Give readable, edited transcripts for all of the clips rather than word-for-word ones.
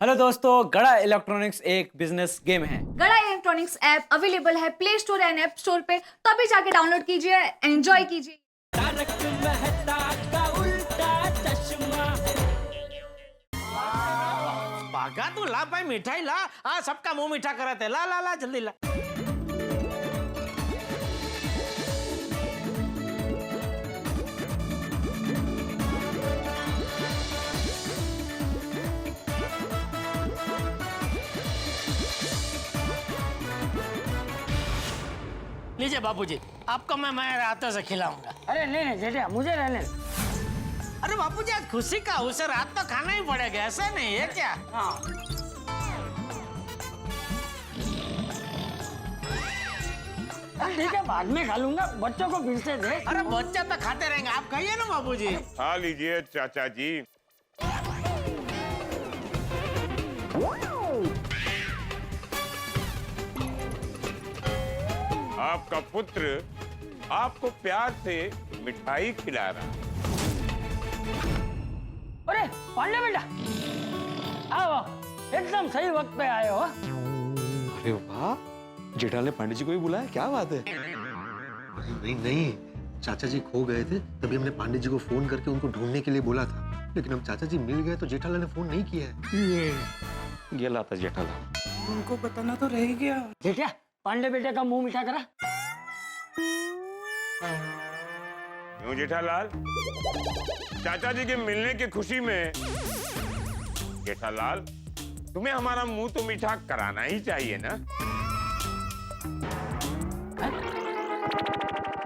Hello दोस्तों, गड़ा electronics एक बिजनेस गेम है। गड़ा इलेक्ट्रॉनिक्स ऐप अवेलेबल है play store and app store पे, तो अभी जाके डाउनलोड कीजिए, एंजॉय कीजिए। तारक मेहता का उल्टा चश्मा। भागा तू, ला भाई मिठाई ला। हाँ, सबका मुंह मीठा करत है। ला ला ला जल्दी ला। लीजिए बापूजी, आपको मैं रातों से खिलाऊंगा। अरे नहीं नहीं जेठा, मुझे रहने दे। अरे बापूजी, आज खुशी का अवसर, रात तो खाना ही पड़ेगा, ऐसा नहीं है क्या? हाँ ठीक है, बाद में खा लूंगा, बच्चों को फिर से दे। अरे बच्चा तो खाते रहेंगे, आप खाइए ना बापूजी। खा लीजिए चाचा जी। आपका पुत्र आपको प्यार से मिठाई खिला रहा है। अरे पांडे बेटा, आओ, एकदम सही वक्त पे आए हो। अरे वाह, जेठालाल ने पांडे जी को भी बुलाया, क्या बात है। नहीं नहीं, चाचा जी खो गए थे, तभी हमने पांडे जी को फोन करके उनको ढूंढने के लिए बोला था। लेकिन अब चाचा जी मिल गए तो जेठालाल ने फोन नहीं किया है। ये लाता जेठालाल। उनको बताना तो रह गया। जेठा, पांडे बेटे का मुंह मीठा करा। क्यों जेठालाल? चाचा जी के मिलने की खुशी में जेठालाल, तुम्हें हमारा मुंह तो मीठा कराना ही चाहिए ना।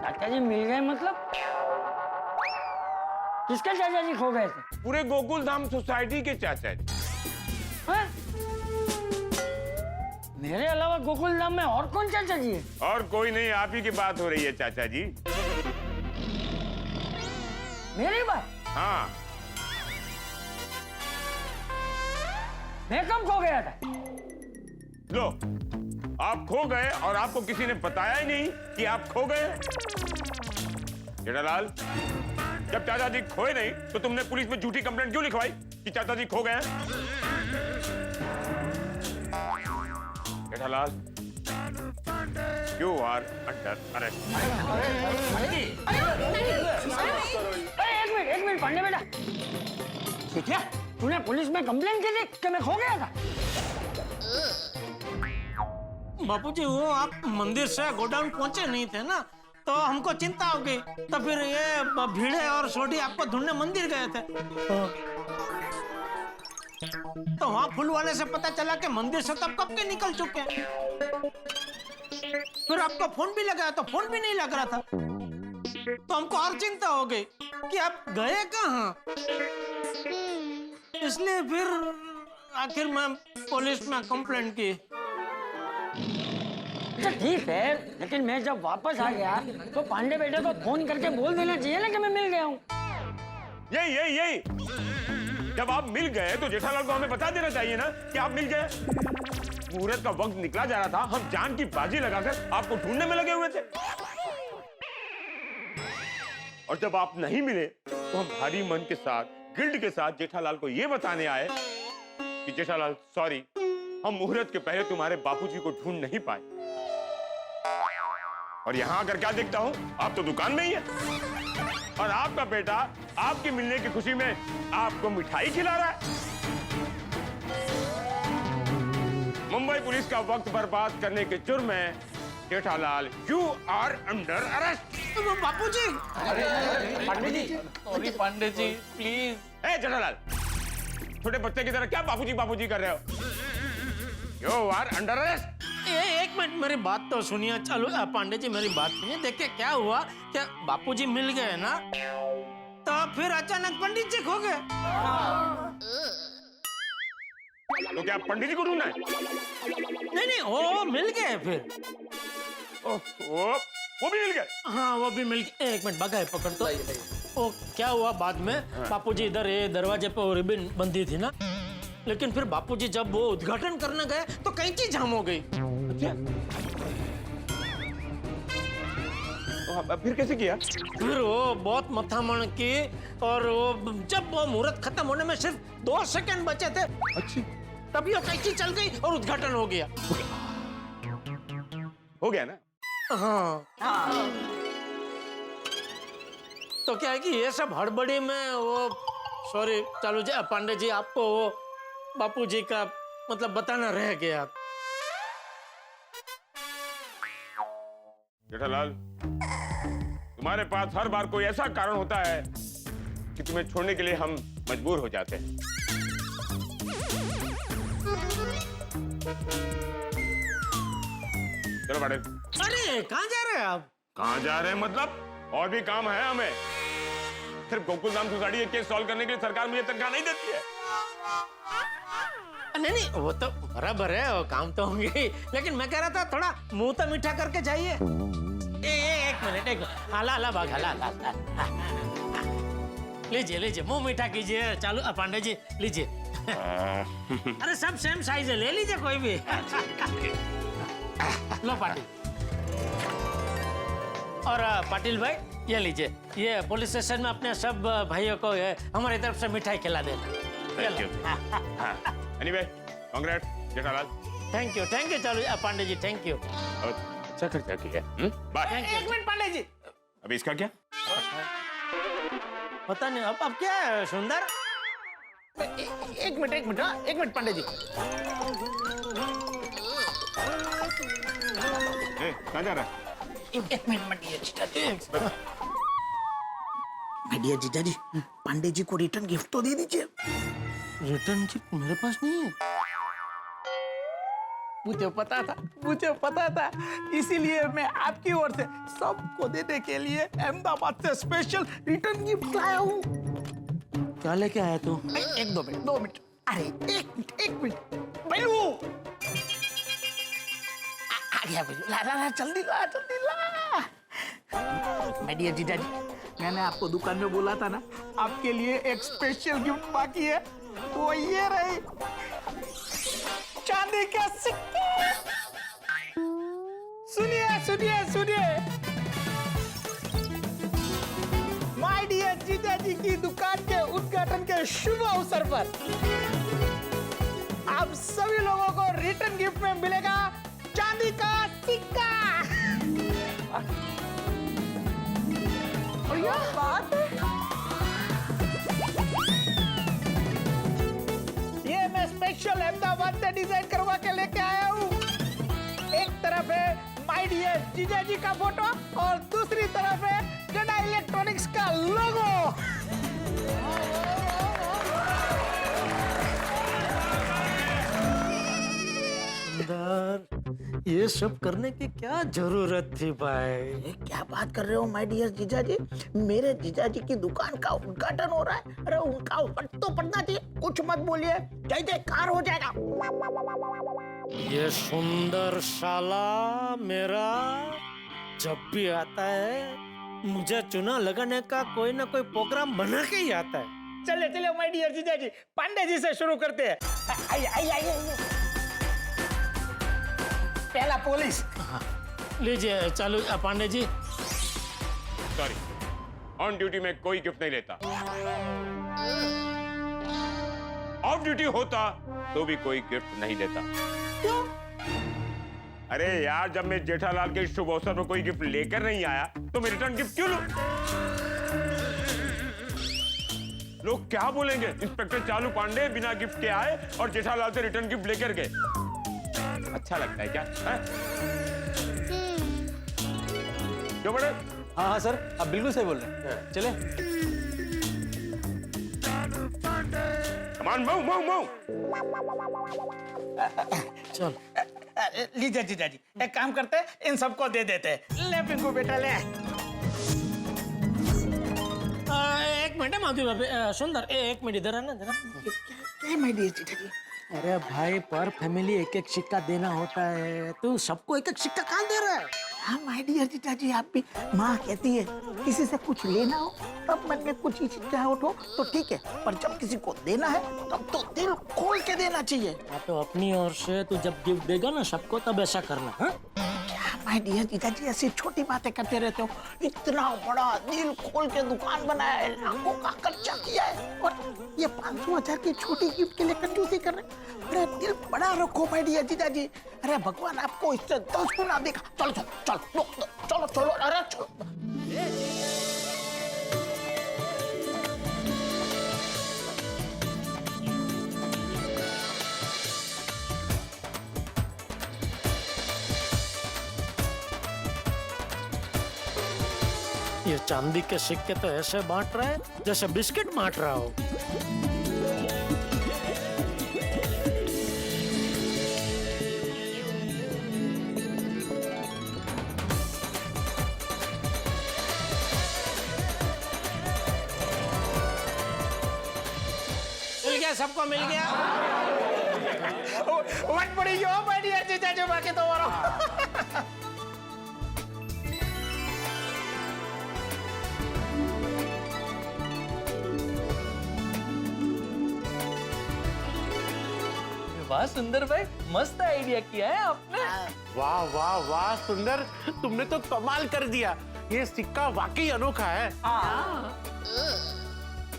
चाचा जी मिल गए मतलब? किसके चाचा जी खो गए थे? पूरे गोकुल धाम सोसाइटी के चाचा जी। हाँ? मेरे अलावा गोकुल धाम में और कौन चाचा जी है? और कोई नहीं, आप ही की बात हो रही है चाचा जी। मेरी बात? हाँ, मैं कब खो गया था? लो, आप खो गए और आपको किसी ने बताया ही नहीं कि आप खो गए। जेठालाल, जब चाचा जी खोए नहीं तो तुमने पुलिस में झूठी कंप्लेंट क्यों लिखवाई कि चाचा जी खो गए हैं? Jethalal, you are under arrest. एक मिनट पांडे बेटा, क्या तूने पुलिस में कंप्लेन की थी कि मैं खो गया था? बापूजी, वो आप मंदिर से गोडाउन पहुंचे नहीं थे ना, तो हमको चिंता हो गई, तो फिर ये भीड़े और सोढ़ी आपको ढूंढने मंदिर गए थे। तो वहाँ फूल वाले से पता चला कि मंदिर से तब कब के निकल चुके हैं। फिर आपको फोन भी लगाया तो फोन भी नहीं लग रहा था, तो हमको और चिंता हो गई कि आप गए कहाँ। इसलिए फिर आखिर मैं पुलिस में कंप्लेंट की। अच्छा ठीक है, लेकिन मैं जब वापस आ गया तो पांडे बेटे को फोन करके बोल देना चाहिए ना कि मैं मिल गया हूँ। यही यही यही, जब आप मिल गए तो जेठालाल को हमें बता देना चाहिए ना कि आप मिल गए। मुहूर्त का वक्त निकला जा रहा था, हम जान की बाजी लगाकर आपको ढूंढने में लगे हुए थे, और जब आप नहीं मिले तो हम भारी मन के साथ, गिल्ट के साथ जेठालाल को यह बताने आए कि जेठालाल सॉरी, हम मुहूर्त के पहले तुम्हारे बापूजी को ढूंढ नहीं पाए। और यहां आकर क्या देखता हूं, आप तो दुकान में ही है, और आपका बेटा आपके मिलने की खुशी में आपको मिठाई खिला रहा है। मुंबई पुलिस का वक्त बर्बाद करने के जुर्म में Jethalal, you are under arrest. Bapuji, Pandey ji please. ए जेठालाल, छोटे बच्चे की तरह क्या बापूजी बापूजी कर रहे हो? You are under arrest. एक मिनट, मेरी बात तो सुनिए। चलो पांडे जी, मेरी बात सुनिए। देखिए क्या हुआ, क्या बापूजी मिल गए ना, तो फिर अचानक पंडित जी खो गए। तो क्या पंडित जी को ढूंढना है? नहीं नहीं, वो मिल गए फिर। वो भी मिल गए? हाँ, वो भी मिल गए। एक मिनट, बगाए पकड़ तो। वो क्या हुआ बाद में, बापूजी इधर ये दरवाजे पे वो रिबन बंधी थी ना, लेकिन फिर बापूजी जब वो उद्घाटन करने गए तो कैंची जाम हो गई। तो फिर कैसे किया? फिर वो बहुत मथामण की, और वो जब वो मुहूर्त खत्म होने में सिर्फ 2 सेकंड बचे थे, अच्छी तभी वो कैची चल गई और उद्घाटन हो गया। हो गया ना? हाँ। तो क्या है कि ये सब हड़बड़ी में वो सॉरी चालू जी पांडे जी आपको वो बापू जी का मतलब बताना रह गया। जेठालाल, तुम्हारे पास हर बार कोई ऐसा कारण होता है कि तुम्हें छोड़ने के लिए हम मजबूर हो जाते हैं। चलो पाटिल। अरे कहाँ जा रहे हैं आप? कहाँ जा रहे हैं मतलब? और भी काम है हमें। सिर्फ गोकुल धाम सोसाइटी के केस सॉल्व करने के लिए सरकार मुझे तनख्वाह नहीं देती है। नहीं नहीं वो तो बराबर है, वो काम तो होंगे ही, लेकिन मैं कह रहा था थोड़ा मुंह तो मीठा करके जाइए। एक मिनट हाला हाला भाग हाला हाला। लीजिए लीजिए मुंह मीठा कीजिए चालू पांडे जी लीजिए। अरे सब सेम साइज है, ले लीजिए कोई भी। लो पाटिल। और पाटिल भाई ये लीजिए, ये पुलिस स्टेशन में अपने सब भाइयों को हमारी तरफ से मिठाई खिला देना। Thank you. Anyway congrats Jethalal. Thank you चालू पांडे जी थैंक यू। अच्छा खर्चा किया। बाय। एक मिनट पांडे जी। अभी इसका क्या? पता नहीं अब क्या है सुंदर? एक मिनट पांडे जी। कहाँ जा रहा है? एक मिनट जीजा जी पांडे जी को रिटर्न गिफ्ट तो दे दीजिए। रिटर्न गिफ्ट मेरे पास नहीं है। मुझे पता था इसीलिए मैं आपकी ओर से सबको देने के लिए अहमदाबाद से स्पेशल रिटर्न गिफ्ट लाया हूँ। क्या लेके आया तू? दो मिनट अरे एक मिनट बैलू आ गया बैलू। ला जल्दी ला माय डियर जीजा जी, मैंने आपको दुकान में बोला था ना आपके लिए एक स्पेशल गिफ्ट बाकी है, वो ये रही चांदी का सिक्का। सुनिए माय डियर जीजा जी की दुकान के उद्घाटन के शुभ अवसर पर आप सभी लोगों को रिटर्न गिफ्ट में मिलेगा चांदी का सिक्का। और यह बात है, ये मैं स्पेशल अहमदाबाद से डिजाइन करवा के लेके आया हूँ। एक तरफ है माय डियर जीजा जी का फोटो और दूसरी तरफ है गड़ा इलेक्ट्रॉनिक्स का लोगो। ये सब करने की क्या जरूरत थी भाई? ये क्या बात कर रहे हो माय डियर जीजा जी? मेरे जीजा जी की दुकान का उद्घाटन हो रहा है। अरे उनका फट तो पड़ना चाहिए, कुछ मत बोलिए, जय जयकार हो जाएगा। ये सुंदर साला मेरा जब भी आता है मुझे चुना लगाने का कोई ना कोई प्रोग्राम बना के ही आता है। चलिए माय डियर जीजा जी पांडे जी से शुरू करते हैं। आइए पहला पुलिस। लीजिए चालू Pandey ji. Sorry, on duty में कोई गिफ्ट नहीं लेता। ऑफ ड्यूटी होता तो भी कोई गिफ्ट नहीं देता। क्यों? अरे यार, जब मैं जेठालाल के शुभ अवसर पर कोई गिफ्ट लेकर नहीं आया तो मैं रिटर्न गिफ्ट क्यों लूं? लोग क्या बोलेंगे? इंस्पेक्टर चालू पांडे बिना गिफ्ट के आए और जेठालाल से रिटर्न गिफ्ट लेकर गए। अच्छा लगता है क्या? क्यों बड़े? हाँ सर, आप बिल्कुल सही बोल रहे हैं। चले। कमान माऊ। चल लीजिए जीजा जी, एक काम करते हैं, इन सबको दे देते हैं। ले पिंकू बेटा ले। एक मिनट माधवी भाभी, सुंदर एक मिनट इधर आना जरा। क्या माय डियर जीजा जी? अरे भाई पर फैमिली एक एक सिक्का देना होता है, तू सबको एक एक सिक्का कहाँ दे रहा है? हाँ माय डियर जीजा जी, आप भी माँ कहती है किसी से कुछ लेना हो तब मन में कुछ इच्छा उठो तो ठीक है, पर जब किसी को देना है तब तो दिल खोल के देना चाहिए। हाँ तो अपनी ओर से तू जब गिफ्ट देगा ना सबको तब ऐसा करना। हाँ? क्या माय डियर जीजाजी ऐसी छोटी बातें करते रहते हो। इतना बड़ा दिल खोल के दुकान बनाया है, लाखों का खर्चा किया है और ये 500,000 की छोटी गिफ्ट के लिए कंजूसी कर रहे हैं। अरे दिल बड़ा रखो माय डियर जीजाजी। अरे भगवान आपको इससे 10 गुना देगा। चलो चलो चलो चलो चलो अरे चलो। ये चांदी के सिक्के तो ऐसे बांट रहा है जैसे बिस्किट बांट रहा हो। मिल गया, सबको मिल गया। वट पड़ी हो माय डियर जीजाजी बाकी तो और वाह सुंदर भाई, मस्त आइडिया किया है आपने। वाह वाह वाह सुंदर, तुमने तो कमाल कर दिया। ये सिक्का वाकई अनोखा है।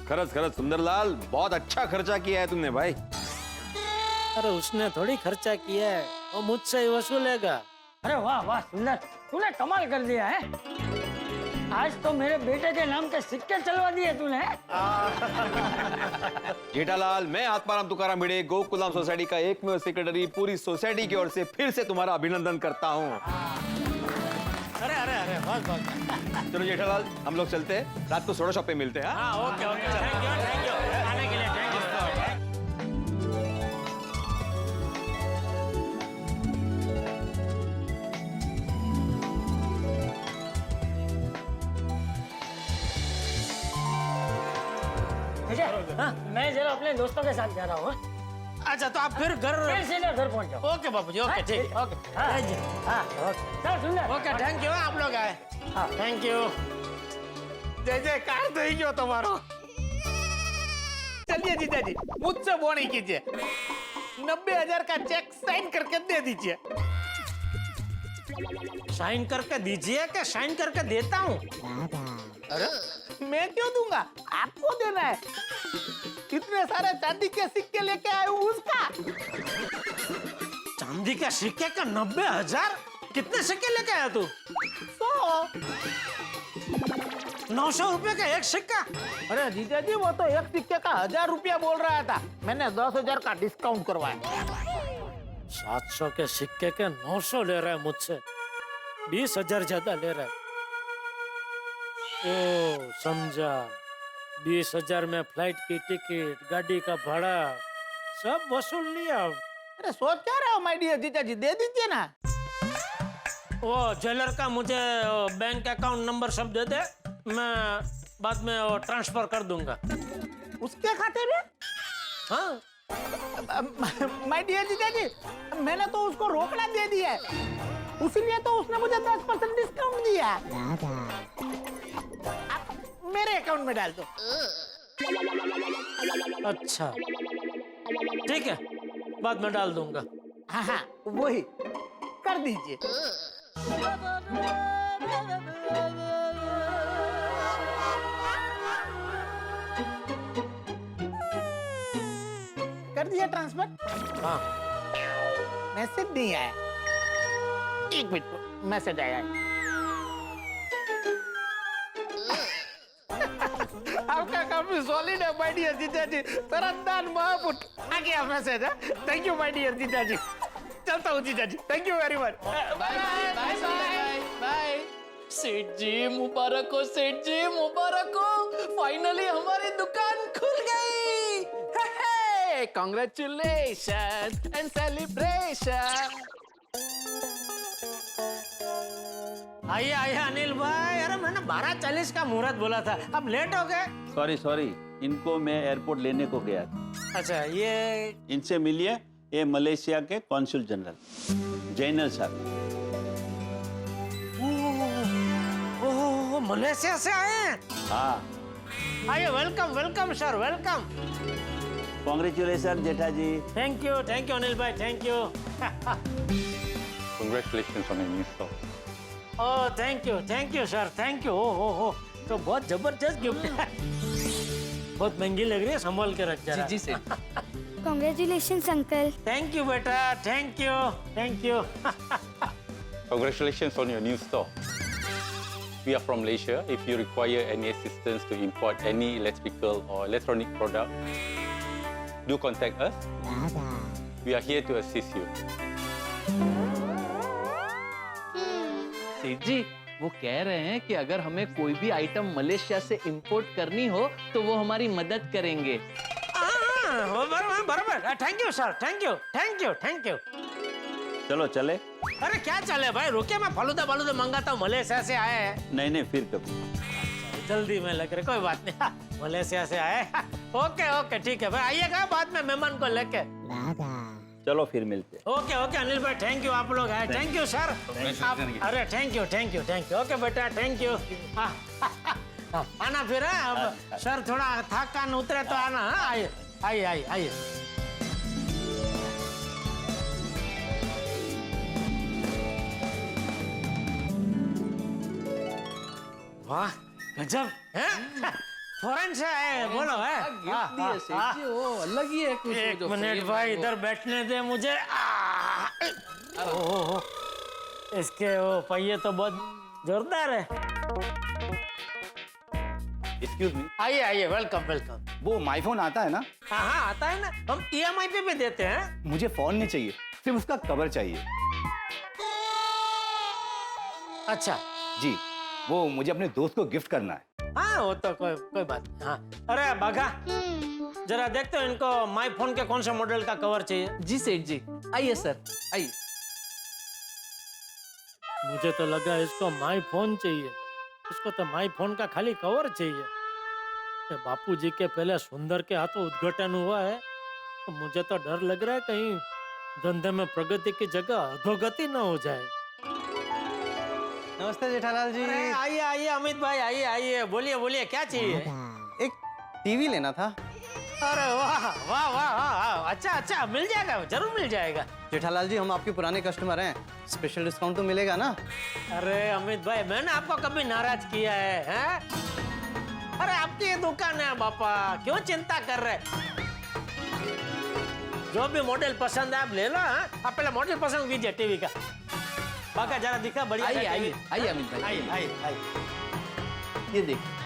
खरच खरच सुंदरलाल, बहुत अच्छा खर्चा किया है तुमने भाई। अरे उसने थोड़ी खर्चा किया है, वो मुझसे ही वसूलेगा। अरे वाह वाह सुंदर, तूने कमाल कर दिया है। आज तो मेरे बेटे के नाम के सिक्के चलवा दिए तूने। जेठालाल, मैं आत्माराम तुकाराम भिड़े गोकुलधाम सोसाइटी का एकमेव सेक्रेटरी पूरी सोसाइटी की ओर से फिर से तुम्हारा अभिनंदन करता हूँ। अरे अरे अरे बस बस। चलो जेठालाल, हम लोग चलते हैं, रात को सोडा शॉप पे मिलते हैं। हाँ? ओके ओके, थैंक यू आने के लिए, थैंक यू। हाँ, मैं जरा अपने दोस्तों के साथ जा रहा हूँ। अच्छा तो आप फिर घर। फिर सीधा घर पहुँच जाओ। ओके बाबू जी, ओके ठीक है, ओके। हाँ जी, हाँ ओके। चलो सुंदर। ओके थैंक यू, आप लोग आए। हाँ। Thank you. जय जयकार थी क्यों तुम्हारो। चलिए जीजाजी, मुझसे वो नहीं कीजिए। 90,000 का चेक साइन करके दे दीजिए। साइन करके दीजिए कि साइन करके देता हूँ? अरे मैं क्यों दूंगा, आपको देना है। इतने सारे चांदी के सिक्के लेके आए हूँ उसका। चांदी के सिक्के का 90,000? कितने सिक्के लेके आया तू? 100। 900 रुपए का एक सिक्का? अरे जीजाजी वो तो एक सिक्के का 1,000 रुपया बोल रहा था, मैंने 10,000 का डिस्काउंट करवाया। 700 के सिक्के के 900 ले रहा है मुझसे, 20,000 ज्यादा ले रहा है। ओ समझा, 20,000 में फ्लाइट की टिकट, गाड़ी का भाड़ा सब वसूल लिया। अरे सोच क्या रहे हो माय डियर जीजाजी, दे दीजिए ना। वो ज्वेलर का मुझे बैंक अकाउंट नंबर सब दे दे, मैं बाद में वो ट्रांसफर कर दूंगा। उसके खाते में? हाँ माय डियर जीजाजी, मैंने तो उसको रोकड़ा दे दिया है, उसीलिए तो उसने मुझे 10% डिस्काउंट दिया। आप मेरे अकाउंट में डाल दो। अच्छा ठीक है, बाद में डाल दूंगा। हाँ हाँ वही कर दीजिए। कर दिया ट्रांसफर? हाँ मैसेज नहीं आया। एक मिनट, मैसेज आया है। आपका काफी सॉलिड है माय डियर जीजाजी, तरन्दान महापुट। आ गया मैसेज है। थैंक यू माय डियर जीजाजी, चलता हूँ जीजाजी, thank you very much. Bye bye bye bye. सेठ जी मुबारक हो, सेठ जी मुबारक हो, फाइनली हमारी दुकान खुल गई। Congratulation and celebration. आइए आइए अनिल भाई, अरे मैंने 12:40 का मुहूर्त बोला था, अब लेट हो गए। सॉरी सॉरी, इनको मैं एयरपोर्ट लेने को गया था। अच्छा ये इनसे मिलिए, ये मलेशिया के कॉन्सुल जनरल जैनल साहब। ओह मलेशिया से आए हैं? हाँ। आइए, welcome welcome sir, welcome. Congratulation Jetha ji. Thank you Anil भाई, thank you. Congratulations on a new show. Oh thank you sir, thank you. ओ तो बहुत जबरदस्त गिफ्ट है। बहुत महंगी लग रही है, संभाल के रख जरा। जी सेठ। Congratulations uncle. थैंक यू बेटा, thank you. Congratulations on your new store. We are from Malaysia. If you require any assistance to import any electrical or electronic product, do contact us. We are here to assist you. सेठ जी वो कह रहे हैं कि अगर हमें कोई भी आइटम मलेशिया से इंपोर्ट करनी हो तो वो हमारी मदद करेंगे। बराबर। Thank you sir, thank you. चलो चले। अरे क्या चले भाई, रुके, मैं फलूदा मंगाता हूँ, मलेशिया से आए हैं। नहीं फिर कभी। जल्दी में लग रहे, कोई बात नहीं। मलेशिया से आए। ओके ठीक है भाई, आइएगा बाद में मेहमान को लेके। चलो फिर मिलते हैं। ओके अनिल भाई, थैंक यू, आप लोग आए। Thank you sir. अरे थैंक यू। ओके बेटा, थैंक यू। आना फिर है, अब सर थोड़ा थकान उतरे तो आना। आइए। वाह गजब है, फॉरेन से आए, बोलो है। गिफ्ट दिए सेठ जी, वो अलग ही है कुछ। एक मिनट भाई, इधर बैठने दे मुझे। ओहो, इसके वो पहिए तो बहुत जोरदार है। Excuse me. आइए, वेलकम। वो माई फोन आता है ना? हाँ आता है ना, हम EMI पे भी देते हैं। मुझे फोन नहीं चाहिए, सिर्फ उसका कवर चाहिए। अच्छा जी, वो मुझे अपने दोस्त को गिफ्ट करना है। हाँ वो तो कोई बात नहीं। हाँ अरे बाघा, जरा देखते हो इनको माई फोन के कौन से मॉडल का कवर चाहिए। जी सेठ जी, आइए सर, आइए। मुझे तो लगा इसको माई फोन चाहिए, इसको तो माई फोन का खाली कवर चाहिए। बापूजी के पहले सुंदर के हाथों उद्घाटन हुआ है, तो मुझे तो डर लग रहा है कहीं धंधे में प्रगति की जगह अधोगति न हो जाए। नमस्ते जेठालाल जी। आइए अमित भाई, आइए, बोलिए क्या चाहिए। एक टीवी लेना था। अरे वाह, अच्छा मिल जाएगा, जरूर मिल जाएगा। जेठालाल जी हम आपके पुराने कस्टमर हैं, स्पेशल डिस्काउंट तो मिलेगा ना? अरे अमित भाई, मैंने आपको कभी नाराज किया है? अरे आपकी ये दुकान है बापा, क्यों चिंता कर रहे? जो भी मॉडल पसंद है आप ले लो। आप पहले मॉडल पसंद कीजिए टीवी का। बाका जरा दिखा, बढ़िया। आइए अमित भाई, आइए। ये देखिए।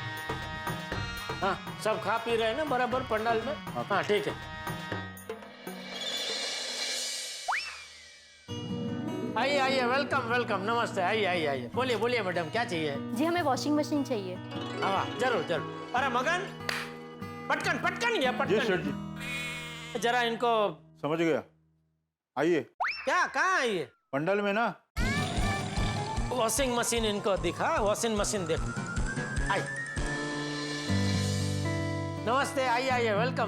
हाँ सब खा पी रहे हैं ना बराबर पंडाल में? हाँ ठीक है। आइए, वेलकम, नमस्ते। आइए, बोलिए मैडम, क्या चाहिए? जी हमें वॉशिंग मशीन चाहिए। हाँ जरूर। अरे मगन, पटकन ये पटकन। जरा इनको। समझ गया, आइए। क्या, कहाँ आइए? पंडल में ना। वॉशिंग मशीन इनको दिखा, वॉशिंग मशीन देखो। नमस्ते, आइए, वेलकम।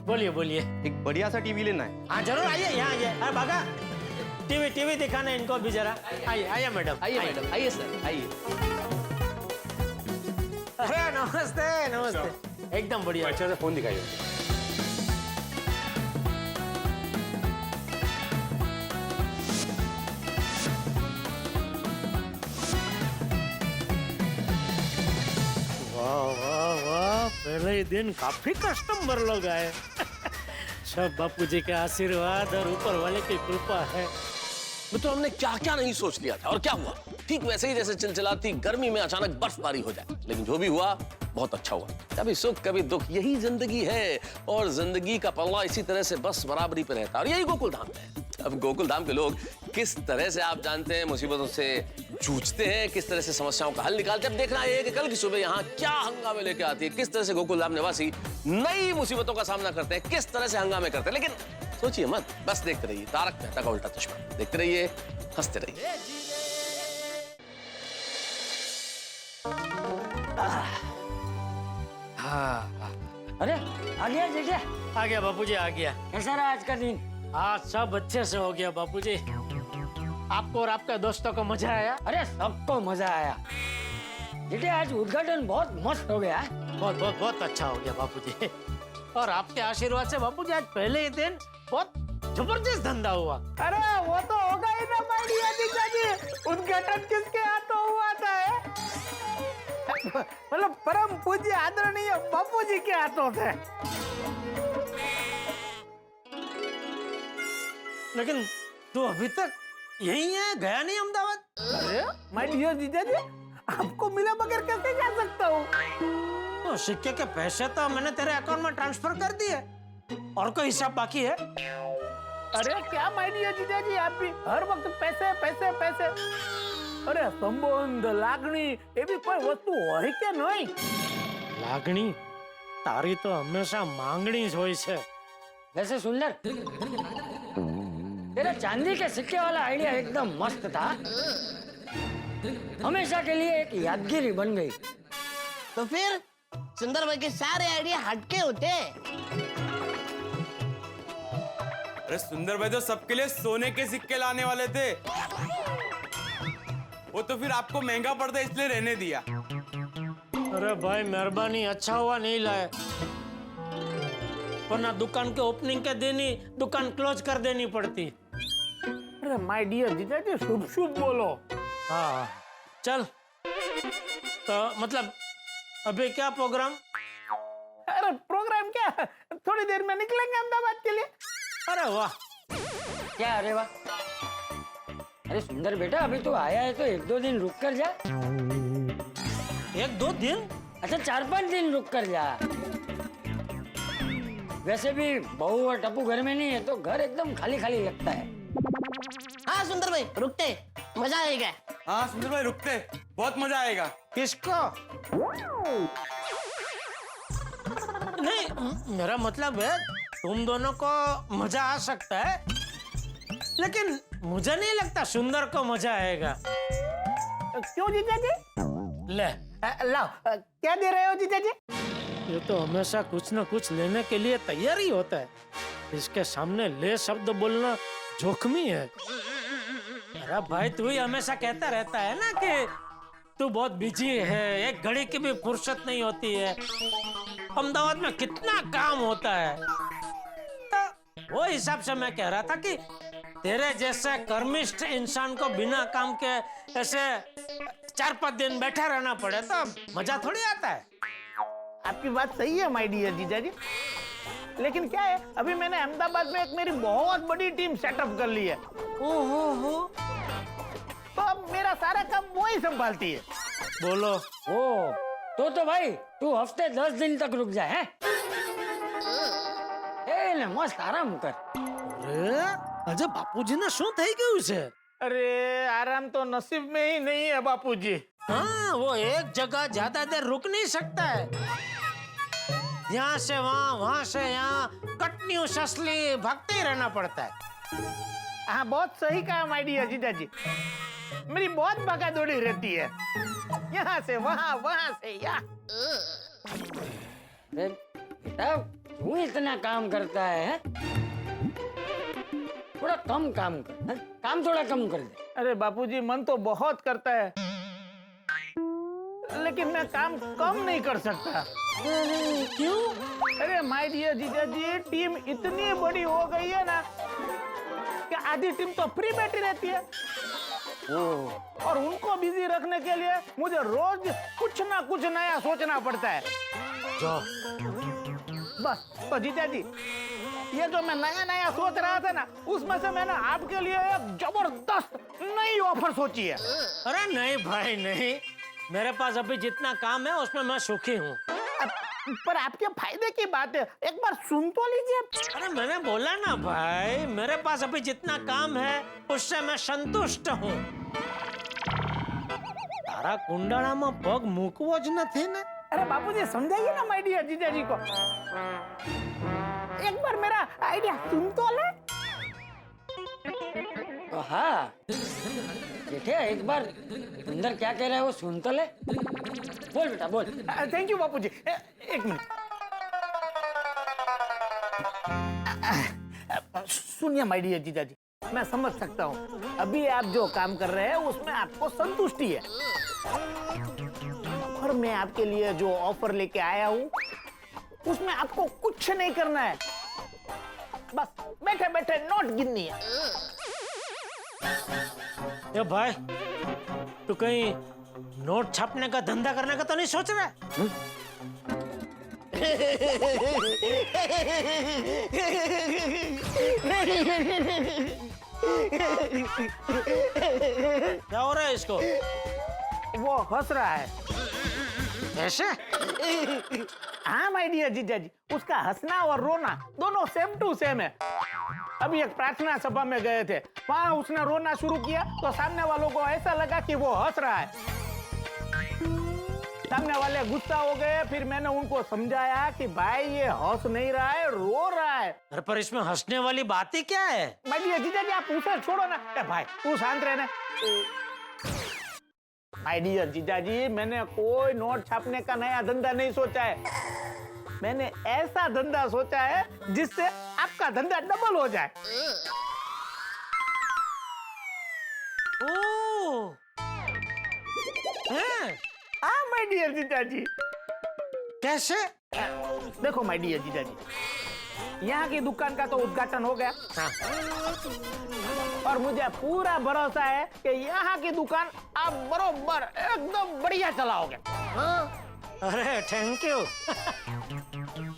बोलिए। एक बढ़िया सा टीवी लेना है। हाँ जरूर, आइए यहाँ आइए। अरे भागा, टीवी दिखाना इनको भी जरा। आइए मैडम। आइए सर, आइए। अरे नमस्ते, एकदम बढ़िया। अच्छा से फोन दिखाइए। वाह, पहले ही दिन काफी कस्टमर लोग आए। सब बापूजी के आशीर्वाद और ऊपर वाले की कृपा है। तो हमने क्या नहीं सोच लिया था, और क्या हुआ? ठीक वैसे ही जैसे चिलचिलाती गर्मी में अचानक बर्फबारी हो जाए। लेकिन जो भी हुआ बहुत अच्छा हुआ। कभी सुख कभी दुख, यही जिंदगी है। और जिंदगी का पल्ला इसी तरह से बस बराबरी पे रहता है, और यही गोकुल धाम है। अब गोकुल धाम के लोग किस तरह से, आप जानते हैं, मुसीबतों से जूझते हैं, किस तरह से समस्याओं का हल निकालते हैं। अब देखना है कि कल की सुबह यहाँ क्या हंगामे लेके आती है, किस तरह से गोकुल धाम निवासी नई मुसीबतों का सामना करते हैं, किस तरह से हंगामे करते हैं। लेकिन सोचिए मत, बस देखते रहिए तारक मेहता का उल्टा चश्मा। देखते रहिए, हंसते रहिए। अरे आ गया जीजा? आ गया बापूजी, आ गया। कैसा रहा आज का दिन? आज सब अच्छे से हो गया बापूजी। आपको और आपके दोस्तों को मजा आया? अरे सबको मजा आया जीजा, आज उद्घाटन बहुत मस्त हो गया। बहुत अच्छा हो गया बापूजी। और आपके आशीर्वाद से बापूजी आज पहले ही दिन बहुत जबरदस्त धंधा हुआ। अरे वो तो होगा ही ना माय डियर जीजा जी, उद्घाटन किसके हाथों हुआ था? मतलब परम पूज्य आदरणीय बापू जी के हाथों से। लेकिन तू अभी तक यही है, गया नहीं अहमदाबाद? अरे माय डियर जीजा जी, आपको मिला बगैर कैसे जा सकता हूँ? तो सिक्के के पैसे तो मैंने तेरे अकाउंट में ट्रांसफर कर दिए, और कोई हिसाब बाकी है? अरे क्या माय डियर जीजा जी, आप भी हर वक्त पैसे पैसे पैसे। अरे संबंध लागणी एवी कोई वस्तु હોય કે નહીં? લાગણી તારી તો હંમેશા માંગણી જ હોય છે। वैसे सुंदर, तेरा चांदी के सिक्के वाला आइडिया एकदम मस्त था। हमेशा के लिए एक यादगिरी बन गई। तो फिर सुंदर भाई के सारे आइडिया हटके होते। अरे सुंदर भाई तो सबके लिए सोने के सिक्के लाने वाले थे, वो तो फिर आपको महंगा पड़ता इसलिए रहने दिया। अरे भाई मेहरबानी, अच्छा हुआ नहीं लाए, वरना दुकान के ओपनिंग के दिन ही दुकान क्लोज कर देनी पड़ती। अरे माय डियर जीजा जी, शुभ शुभ बोलो। हाँ चल, तो मतलब अभी क्या प्रोग्राम? अरे प्रोग्राम क्या, थोड़ी देर में निकलेंगे अहमदाबाद के लिए। अरे वाह, क्या? अरे वाह। अरे सुंदर बेटा, अभी तो आया है तो 1-2 दिन रुक कर जा। 1-2 दिन? अच्छा 4-5 दिन रुक कर जा। वैसे भी बहू और टप्पू घर में नहीं है तो घर एकदम खाली खाली लगता है। हाँ सुंदर भाई रुकते, मजा आएगा। हाँ सुंदर भाई रुकते, बहुत मजा आएगा। किसको? नहीं, मेरा मतलब है तुम दोनों को मजा आ सकता है, लेकिन मुझे नहीं लगता सुंदर को मजा आएगा। क्यों जीजा जी? ले, लाओ, क्या दे रहे हो जीजा जी? ये तो हमेशा कुछ न कुछ लेने के लिए तैयार ही होता है, इसके सामने ले शब्द बोलना जोखमी है। अरे भाई, तू ही हमेशा कहता रहता है ना कि तू बहुत बिजी है, एक घड़ी की भी फुर्सत नहीं होती है, अहमदाबाद में कितना काम होता है। तो वो हिसाब से मैं कह रहा था कि तेरे जैसे कर्मिष्ठ इंसान को बिना काम के ऐसे 4-5 दिन बैठा रहना पड़े तो मजा थोड़ी आता है। आपकी बात सही है माय डियर जीजा जी, लेकिन क्या है, अभी मैंने अहमदाबाद में एक मेरी बहुत बड़ी टीम सेटअप कर ली है। ओहो, तो अब मेरा सारा काम वो ही संभालती है। बोलो। ओ, तो भाई तू हफ्ते 10 दिन तक रुक जाए। ने मस्त आराम कर। अरे अजय, बापूजी ने શું થઈ ગયું છે? अरे आराम तो नसीब में ही नहीं है बापूजी। हाँ, वो एक जगह ज्यादा देर रुक नहीं सकता है, यहाँ से वहाँ, वहाँ से यहाँ कटनियों ससली भागते ही रहना पड़ता है। हाँ बहुत सही कहा माय डियर जीजा जी, मेरी बहुत भागा दौड़ी रहती है, यहाँ से वहाँ, वहाँ से यहाँ। बेटा तू इतना काम करता है, थोड़ा कम काम कर, काम थोड़ा कम कर दे। अरे बापूजी मन तो बहुत करता है, लेकिन मैं काम कम नहीं कर सकता। क्यों? अरे माय डियर जीजा जी, टीम इतनी बड़ी हो गई है ना कि आधी टीम तो फ्री बैठी रहती है, और उनको बिजी रखने के लिए मुझे रोज कुछ ना कुछ नया सोचना पड़ता है। बस तो जीजा जी, ये जो मैं नया नया सोच रहा था ना, उसमें से मैंने आपके लिए एक जबरदस्त नई ऑफर सोची है। अरे नहीं भाई नहीं, मेरे पास अभी जितना काम है उसमें मैं सुखी हूँ। पर आपके फायदे की बात है, एक बार सुन तो लीजिए। अरे मैंने बोला ना भाई, मेरे पास अभी जितना काम है उससे मैं संतुष्ट हूँ। तारा कुंडाला में पग मूकवो ज નથી ને? अरे बापूजी समझाइए ना माय डियर जीजा जी को, एक बार मेरा आइडिया सुन तो ले। तो हाँ बेटे, एक बार अंदर क्या कह रहा है वो सुन तो ले। बोल बेटा बोल। थैंक यू बापूजी, एक मिनट सुनिए माय डियर जीजा जी, मैं समझ सकता हूँ अभी आप जो काम कर रहे हैं उसमें आपको संतुष्टि है, और मैं आपके लिए जो ऑफर लेके आया हूँ उसमें आपको कुछ नहीं करना है, बस बैठे बैठे नोट गिननी है। ए भाई, तू कहीं नोट छापने का धंधा करने का तो नहीं सोच रहा? क्या हो रहा है इसको? वो हंस रहा है। ऐसे? हाँ माय डियर जीजा जी, उसका हंसना और रोना दोनों सेम टू सेम है। अभी एक प्रार्थना सभा में गए थे, वहाँ उसने रोना शुरू किया तो सामने वालों को ऐसा लगा कि वो हंस रहा है। सामने वाले गुस्सा हो गए, फिर मैंने उनको समझाया कि भाई ये हंस नहीं रहा है, रो रहा है। अरे पर इसमें हंसने वाली बात ही क्या है? माय डियर जीजा जी, आप उसे छोड़ो ना। ए भाई तू शांत रहना। माय डियर जीजा जी, मैंने कोई नोट छापने का नया धंधा नहीं सोचा है। मैंने ऐसा धंधा सोचा है जिससे आपका धंधा डबल हो जाए। ओह, हैं? हाँ माय डियर जीजा जी। कैसे? देखो माय डियर जीजा जी, यहाँ की दुकान का तो उद्घाटन हो गया। हाँ। और मुझे पूरा भरोसा है कि यहाँ की दुकान आप बरोबर एकदम बढ़िया चलाओगे। अरे थैंक यू।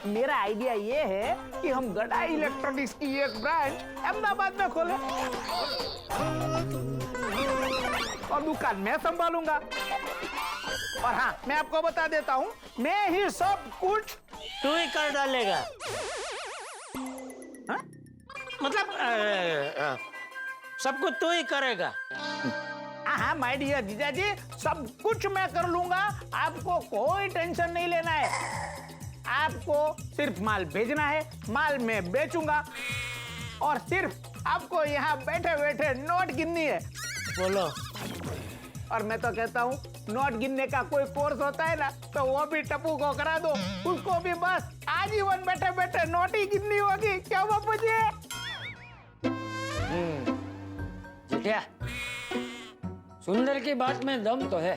मेरा आइडिया ये है कि हम गड़ा इलेक्ट्रॉनिक्स की एक ब्रांच अहमदाबाद में खोले और दुकान मैं संभालूंगा। और हाँ, मैं आपको बता देता हूँ, मैं ही सब कुछ तू ही कर डालेगा? हाँ? मतलब सब कुछ तू ही करेगा? हाँ माय डियर जीजा जी, सब कुछ मैं कर लूंगा। आपको कोई टेंशन नहीं लेना है। आपको सिर्फ माल भेजना है, माल मैं बेचूंगा और सिर्फ आपको यहाँ बैठे बैठे नोट गिननी है। बोलो। और मैं तो कहता हूँ, नोट गिनने का कोई कोर्स होता है ना, तो वो भी टप्पू को करा दो। उसको भी बस आजीवन बैठे बैठे नोट ही गिननी होगी। क्या बापू जी? जितिया, सुंदर की बात में दम तो है।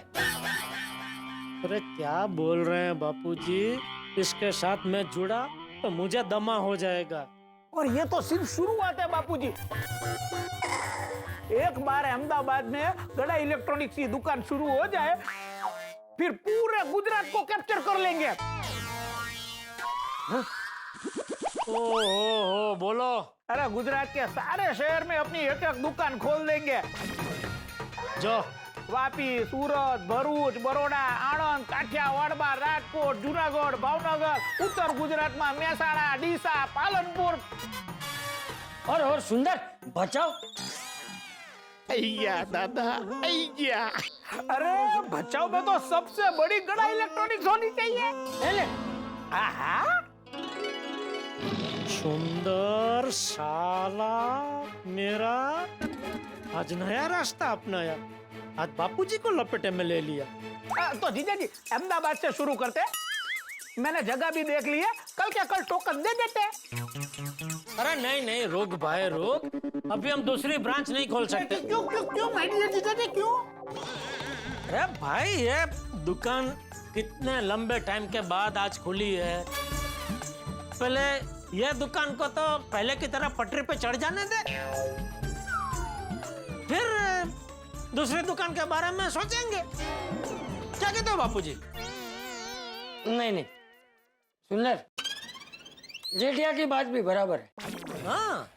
अरे क्या बोल रहे हैं बापूजी? इसके साथ मैं जुड़ा तो मुझे दमा हो जाएगा। और ये तो सिर्फ शुरुआत है बापूजी। एक बार अहमदाबाद में गड़ा इलेक्ट्रॉनिक्स की दुकान शुरू हो जाए, फिर पूरे गुजरात को कैप्चर कर लेंगे। ओ बोलो। अरे गुजरात के सारे शहर में अपनी एक एक दुकान खोल देंगे। जो वापी, सूरत, भरूच, बरोड़ा, आणंद, काठियावाड़, राजकोट, जूनागढ़, भावनगर, उत्तर गुजरात में मेहसाणा, डीसा, पालनपुर। और सुंदर बचाओ। अय्या दादा, अय्या। अरे बचाओ में तो सबसे बड़ी गड़ा इलेक्ट्रॉनिक्स होनी चाहिए। आहा। सुंदर साला मेरा आज नया रास्ता अपनाया। आज बापूजी को लपेटे में ले लिया। तो जीजा जी, अहमदाबाद से शुरू करते। मैंने जगह भी देख ली है, कल क्या कल टोकन दे देते। अरे नहीं रोक भाई रोक, अभी हम दूसरी ब्रांच नहीं खोल सकते। क्यों क्यों क्यों माय डियर जीजा जी, क्यों? अरे भाई ये दुकान कितने लंबे टाइम के बाद आज खुली है। पहले ये दुकान को तो पहले की तरह पटरी पे चढ़ जाने दे, फिर दूसरी दुकान के बारे में सोचेंगे। क्या कहते हो बापूजी? नहीं सुंदर, जेठिया की बात भी बराबर है। हाँ।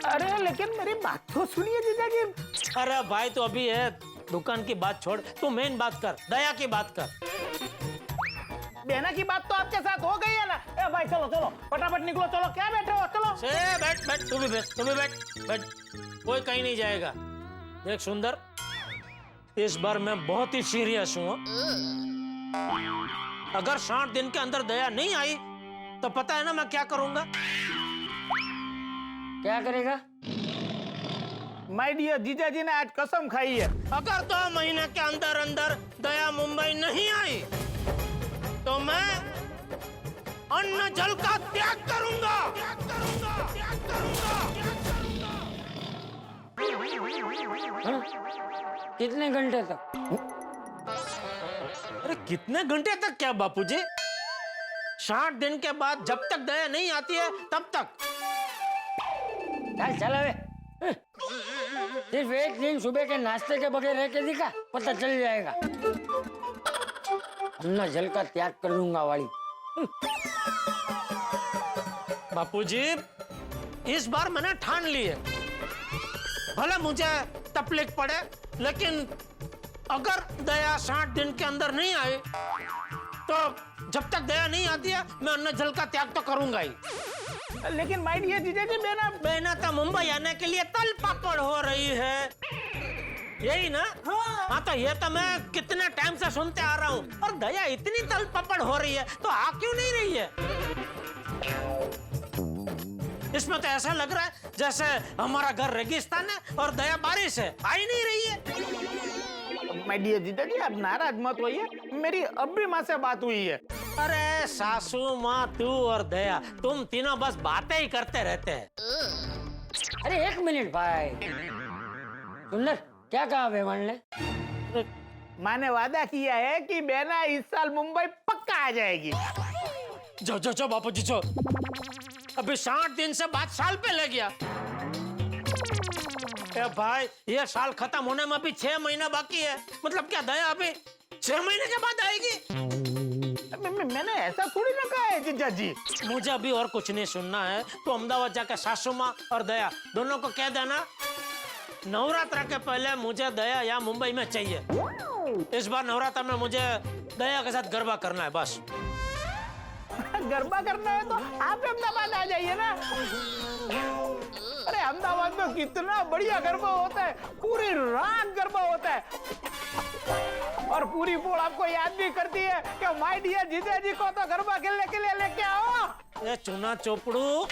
अरे लेकिन मेरी बात तो सुनिए जीजा जी। अरे भाई तो अभी है दुकान की बात छोड़, तू मेन बात कर, दया की बात कर। बहना की बात तो आपके साथ हो गई है ना। ए भाई चलो चलो फटाफट निकलो, चलो। क्या बैठे हो, चलो। बैठ, तू भी बैठ। कोई कहीं नहीं जाएगा। देख सुंदर, इस बार मैं बहुत ही सीरियस हूँ। अगर 60 दिन के अंदर दया नहीं आई तो पता है ना मैं क्या करूंगा? क्या करेगा? माय डियर जीजा जी ने आज कसम खाई है, अगर 2 महीने के अंदर अंदर दया मुंबई नहीं आई तो मैं अन्न जल का त्याग करूंगा। कितने घंटे तक? अरे कितने घंटे तक क्या बापूजी? 60 दिन के बाद जब तक दया नहीं आती है तब तक। चल चल अबे। सिर्फ एक दिन सुबह के नाश्ते के बगैर रह के दिखा, पता चल जाएगा। अन्ना जल का त्याग कर लूंगा वाली। बापूजी, इस बार मैंने ठान ली है, भले मुझे तकलीफ पड़े, लेकिन अगर दया 60 दिन के अंदर नहीं आई तो जब तक दया नहीं आती है मैं अन्न जल का त्याग तो करूंगा ही। लेकिन माय डियर जीजा जी, बहना तो मुंबई आने के लिए तल पापड़ हो रही है, यही ना? हाँ तो ये तो मैं कितने टाइम से सुनते आ रहा हूँ, और दया इतनी तल पापड़ हो रही है तो आ क्यों नहीं रही है? इसमें तो ऐसा लग रहा है जैसे हमारा घर रेगिस्तान है और दया बारिश है, आ ही नहीं रही है। माय डियर जीजा जी, आप नाराज मत होइए, मेरी अब भी माँ से बात हुई है। अरे सासू माँ, तू और दया, तुम तीनों बस बातें ही करते रहते हैं। अरे एक मिनट भाई, सुंदर क्या कहा बेमान ने? माँ ने वादा किया है कि बेना इस साल मुंबई पक्का आ जाएगी। जो बापू जी, जो अभी 60 दिन से बाद साल पे लग गया। ए भाई, ये साल खत्म होने में अभी 6 महीना बाकी है, मतलब क्या दया अभी 6 महीने के बाद आएगी? मैंने ऐसा थोड़ी ना कहा है जीजा जी। मुझे अभी और कुछ नहीं सुनना है, तो अहमदाबाद जाकर सासू माँ और दया दोनों को कह देना नवरात्र के पहले मुझे दया यहाँ मुंबई में चाहिए। इस बार नवरात्र में मुझे दया के साथ गरबा करना है बस। गरबा करना है तो आप अहमदाबाद आ जाइए ना। अरे अहमदाबाद में कितना बढ़िया गरबा होता है, पूरी रात गरबा होता है, और पूरी पोल आपको याद भी करती है कि माय डियर जीजा जी को तो गरबा खेलने के लिए लेके आओ। ये चुना चोपड़ू,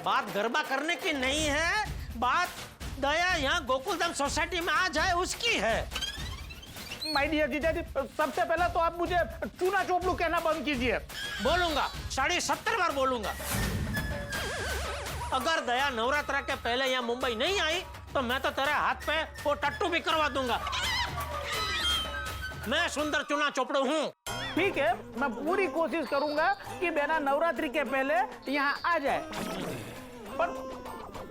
बात गरबा करने की नहीं है, बात दया यहाँ गोकुलधाम सोसाइटी में आ जाए उसकी है। माय डियर जीजा जी, सबसे पहले तो आप मुझे चूना चोपड़ू कहना बंद कीजिए। बोलूंगा, 70 बार बोलूंगा। अगर दया नवरात्र के पहले यहाँ मुंबई नहीं आई तो मैं तो तेरे हाथ पे वो टट्टू भी करवा दूंगा। मैं सुंदर चुना चोपड़ू हूँ। ठीक है, मैं पूरी कोशिश करूंगा कि बेना नवरात्रि के पहले यहाँ आ जाए, पर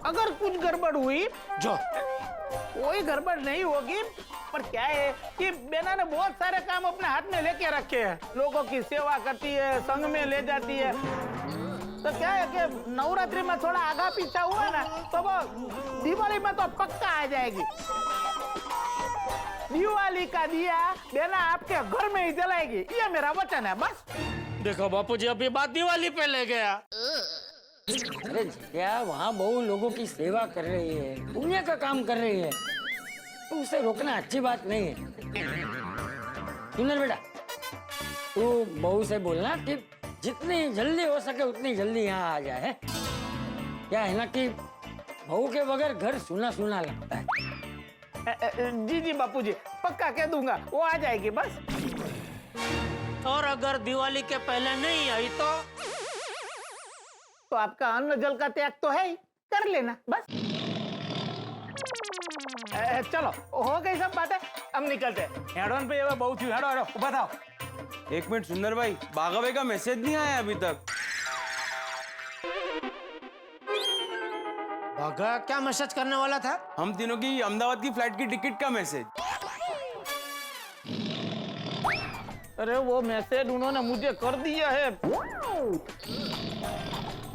अगर कुछ गड़बड़ हुई, जो कोई गड़बड़ नहीं होगी, पर क्या है कि बेना ने बहुत सारे काम अपने हाथ में लेके रखे हैं, लोगों की सेवा करती है, संग में ले जाती है, तो क्या है कि नवरात्रि में थोड़ा आगा पीछा हुआ ना तो वो दिवाली में तो पक्का आ जाएगी। दिवाली का दिया बेना आपके घर में ही जलाएगी, ये मेरा वचन है बस। देखो बापूजी, अभी बात दिवाली पे ले गया। अरे क्या वहाँ बहु लोगों की सेवा कर रही है, पुण्य का काम कर रही है, तो उसे रोकना अच्छी बात नहीं है। सुंदर बेटा, तू बहू से बोलना कि जितनी जल्दी हो सके उतनी जल्दी यहाँ आ जाए। क्या है ना कि बहू के बगैर घर सुना सुना लगता है। जी जी बापूजी, पक्का कह दूंगा, वो आ जाएगी बस। और अगर दिवाली के पहले नहीं आई तो आपका अन्न जल का त्याग तो है ही, कर लेना बस। चलो, हो गई सब बातें, हम निकलते हैं। हेडोन पे ये बहुत ही हेडो बताओ। एक मिनट सुंदर भाई, बाघावे का मैसेज नहीं आया अभी तक। बाघा क्या मैसेज करने वाला था? हम तीनों की अहमदाबाद की फ्लाइट की टिकट का मैसेज। अरे वो मैसेज उन्होंने मुझे कर दिया है।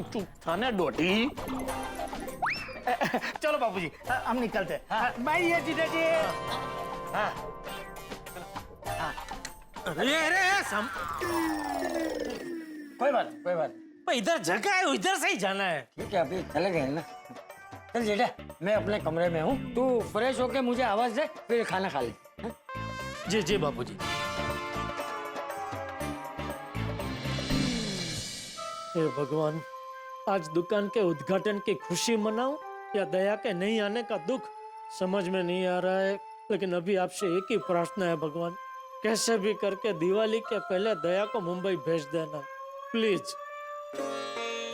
चुप था ना डोटी। चलो बाबूजी, हम निकलते हैं। बाय ये जीजा जी। अरे कोई बात कोई बात। इधर जगह है, इधर से ही जाना है। ठीक है, अभी चले गए ना। चल जेठा, मैं अपने कमरे में हूँ, तू फ्रेश होके मुझे आवाज दे, फिर खाना खा ले। जी जी बापूजी। हे भगवान, आज दुकान के उद्घाटन की खुशी मनाऊं या दया के नहीं आने का दुख, समझ में नहीं आ रहा है। लेकिन अभी आपसे एक ही प्रार्थना है भगवान, कैसे भी करके दिवाली के पहले दया को मुंबई भेज देना, प्लीज,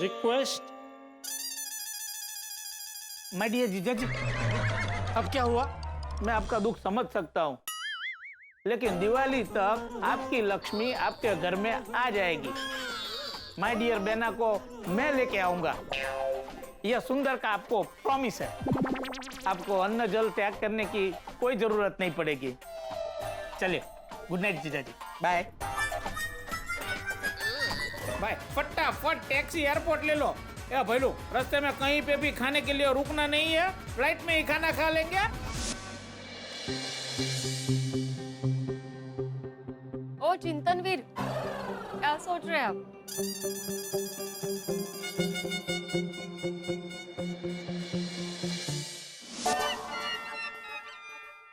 रिक्वेस्ट। माय डियर जीजा जी, अब क्या हुआ? मैं आपका दुख समझ सकता हूँ, लेकिन दिवाली तक आपकी लक्ष्मी आपके घर में आ जाएगी। माय डियर बेना को मैं लेके आऊंगा। यह सुंदर का आपको प्रॉमिस है। आपको अन्न जल त्याग करने की कोई जरूरत नहीं पड़ेगी। चलिए, गुड नाइट जीजा जी, बाय बाय। फटाफट टैक्सी एयरपोर्ट ले लो। या भैलू, रास्ते में कहीं पे भी खाने के लिए रुकना नहीं है, फ्लाइट में ही खाना खा लेंगे। ओ चिंतनवीर, क्या सोच रहे हैं आप?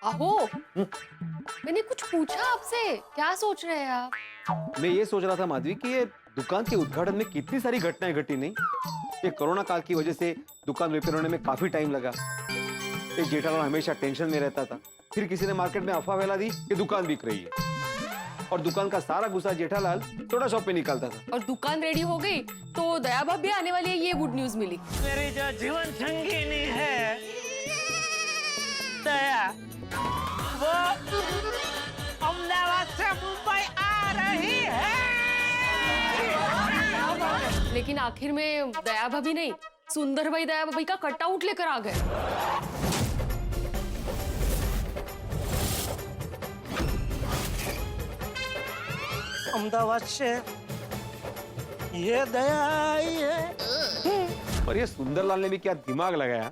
आहो, मैंने कुछ पूछा आपसे, क्या सोच रहे हैं आप? मैं ये सोच रहा था माधवी कि ये दुकान के उद्घाटन में कितनी सारी घटनाएं घटी नहीं। ये कोरोना काल की वजह से दुकान रिपेयर होने में काफी टाइम लगा। ये जेठालाल हमेशा टेंशन में रहता था। फिर किसी ने मार्केट में अफवाह फैला दी कि दुकान बिक रही है, और दुकान का सारा गुस्सा जेठालाल सोडा शॉप पे निकालता था। और दुकान रेडी हो गई तो दया भाभी आने वाली है, ये गुड न्यूज मिली। मेरी जो जीवन संगिनी है दया, वो अहमदाबाद से मुंबई आ रही है। लेकिन आखिर में दया भाभी नहीं, सुंदर भाई दया भाभी का कटआउट लेकर आ गए। अहमदाबाद से ये दया आई है। और ये सुंदरलाल ने भी क्या दिमाग लगाया,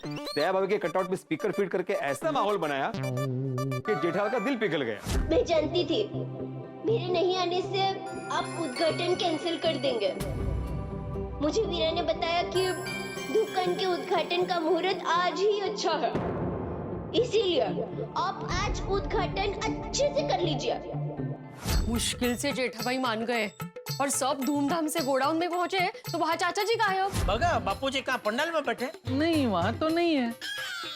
दया भाभी के कटआउट में स्पीकर फिट करके ऐसा माहौल बनाया कि जेठालाल का दिल पिघल गया। मैं जानती थी मेरे नहीं आने से आप उद्घाटन कैंसिल कर देंगे। मुझे वीरा ने बताया कि दुकान के उद्घाटन का मुहूर्त आज ही अच्छा है, इसीलिए आप आज उद्घाटन अच्छे से कर लीजिए। मुश्किल से जेठा भाई मान गए और सब धूमधाम से गोडाउन में पहुंचे, तो वहाँ चाचा जी कहाँ हैं? बगा बापूजी कहाँ पंडाल में बैठे? नहीं, वहाँ तो नहीं है।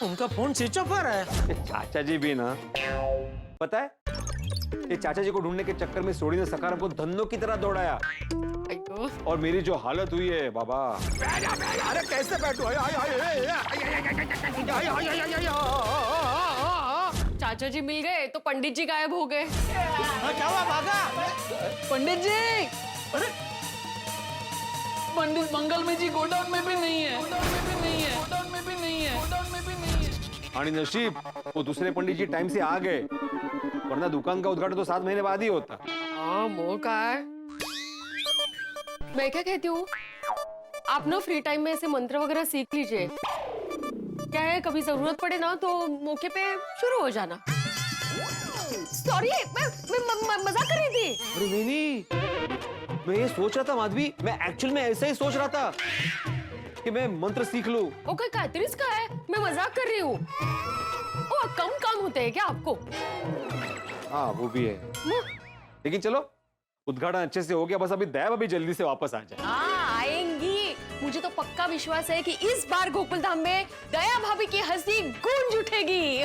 उनका फोन स्विच ऑफ आ रहा है। चाचा जी भी ना, पता है ये चाचा जी को ढूंढने के चक्कर में सोडी ने सखाराम को धन्नो की तरह दौड़ाया, और मेरी जो हालत हुई है बाबा। अरे कैसे बैठो? चाचा जी मिल गए तो पंडित जी गायब हो गए। क्या हुआ भागा? पंडित जी, अरे पंडित मंगल में जी गोडाउन में भी नहीं है, गोडाउन में भी नहीं है, गोडाउन में भी नहीं है, गोडाउन में भी नहीं है। आणि नशीब वो दूसरे पंडित जी टाइम से आ गए, वरना दुकान का उद्घाटन तो 7 महीने बाद ही होता। हाँ, वो का है। मैं क्या कहती हूँ, आप ना फ्री टाइम में ऐसे मंत्र वगैरह सीख लीजिए। क्या है, कभी जरूरत पड़े ना तो मौके पे शुरू हो जाना। सॉरी, मैं मजाक कर रही थी। अरे नहीं, मैं ये सोच रहा था माधवी, मैं एक्चुअल में ऐसा ही सोच रहा था कि मैं मंत्र सीख लूं। ओके, कातरिस का है, मैं मजाक कर रही हूँ। ओ, कम काम होते हैं क्या आपको? हाँ, वो भी है। लेकिन चलो, उद्घाटन अच्छे से हो गया, बस अभी दया भाभी जल्दी से वापस आ जाए। हाँ, आएंगी। मुझे तो पक्का विश्वास है कि इस बार गोकुल धाम में दया भाभी की हंसी गूंज उठेगी।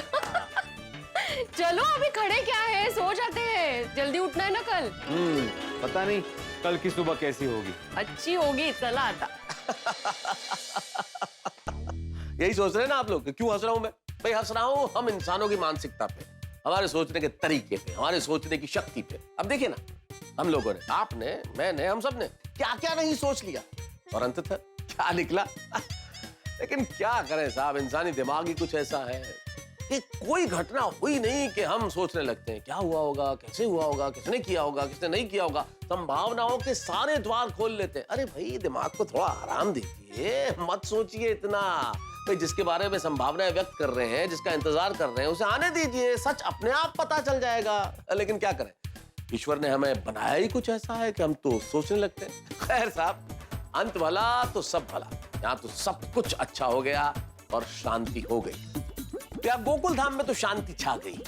चलो, अभी खड़े क्या है, सो जाते हैं, जल्दी उठना है ना कल। पता नहीं कल की सुबह कैसी होगी। अच्छी होगी, चला आता। यही सोच रहे हैं ना आप लोग, क्यों हंस रहा हूं मैं? भाई हंस रहा हूं हम इंसानों की मानसिकता पे, हमारे सोचने के तरीके पे, हमारे सोचने की शक्ति पे। अब देखिए ना, हम लोगों ने, आपने, मैंने, हम सब ने क्या क्या नहीं सोच लिया, और अंततः क्या निकला। लेकिन क्या करें साहब, इंसानी दिमाग ही कुछ ऐसा है कि कोई घटना हुई नहीं कि हम सोचने लगते हैं क्या हुआ होगा, कैसे हुआ होगा, किसने किया होगा, किसने नहीं किया होगा। संभावनाओं के सारे द्वार खोल लेते हैं। अरे भाई, दिमाग को थोड़ा आराम दीजिए, मत सोचिए इतना। भाई, जिसके बारे में संभावनाएं व्यक्त कर रहे हैं, जिसका इंतजार कर रहे हैं, उसे आने दीजिए, सच अपने आप पता चल जाएगा। लेकिन क्या करें, ईश्वर ने हमें बनाया ही कुछ ऐसा है कि हम तो सोचने लगते हैं। खैर साहब, अंत भला तो सब भला, यहाँ तो सब कुछ अच्छा हो गया और शांति हो गई। क्या गोकुल धाम में तो शांति छा गई।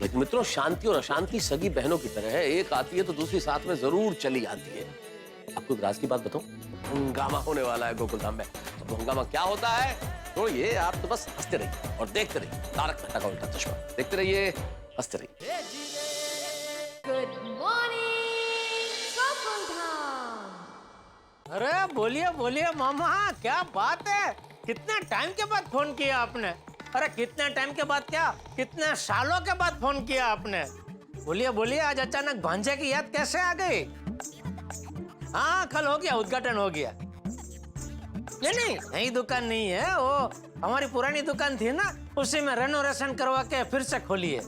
लेकिन मित्रों, शांति और अशांति सगी बहनों की तरह है, एक आती है तो दूसरी साथ में जरूर चली आती है। आपको एक राज की बात बताऊं, हंगामा होने वाला है गोकुल धाम में। तो हंगामा क्या होता है, तो ये आप तो बस हंसते रहिए और देखते रहिए। तारक मेहता का उल्टा चश्मा, देखते रहिए, हंसते रहिए। Good morning Gokul Dham. अरे बोलिए बोलिए मामा, क्या बात है, कितने टाइम के बाद फोन किया आपने? अरे कितने टाइम के बाद क्या, कितने सालों के बाद फोन किया आपने? बोलिए बोलिए, आज अचानक भांजे की याद कैसे आ गई? हाँ, कल हो गया, उद्घाटन हो गया। नहीं, नई दुकान नहीं है, वो हमारी पुरानी दुकान थी ना, उसी में रेनोवेशन करवा के फिर से खोली है।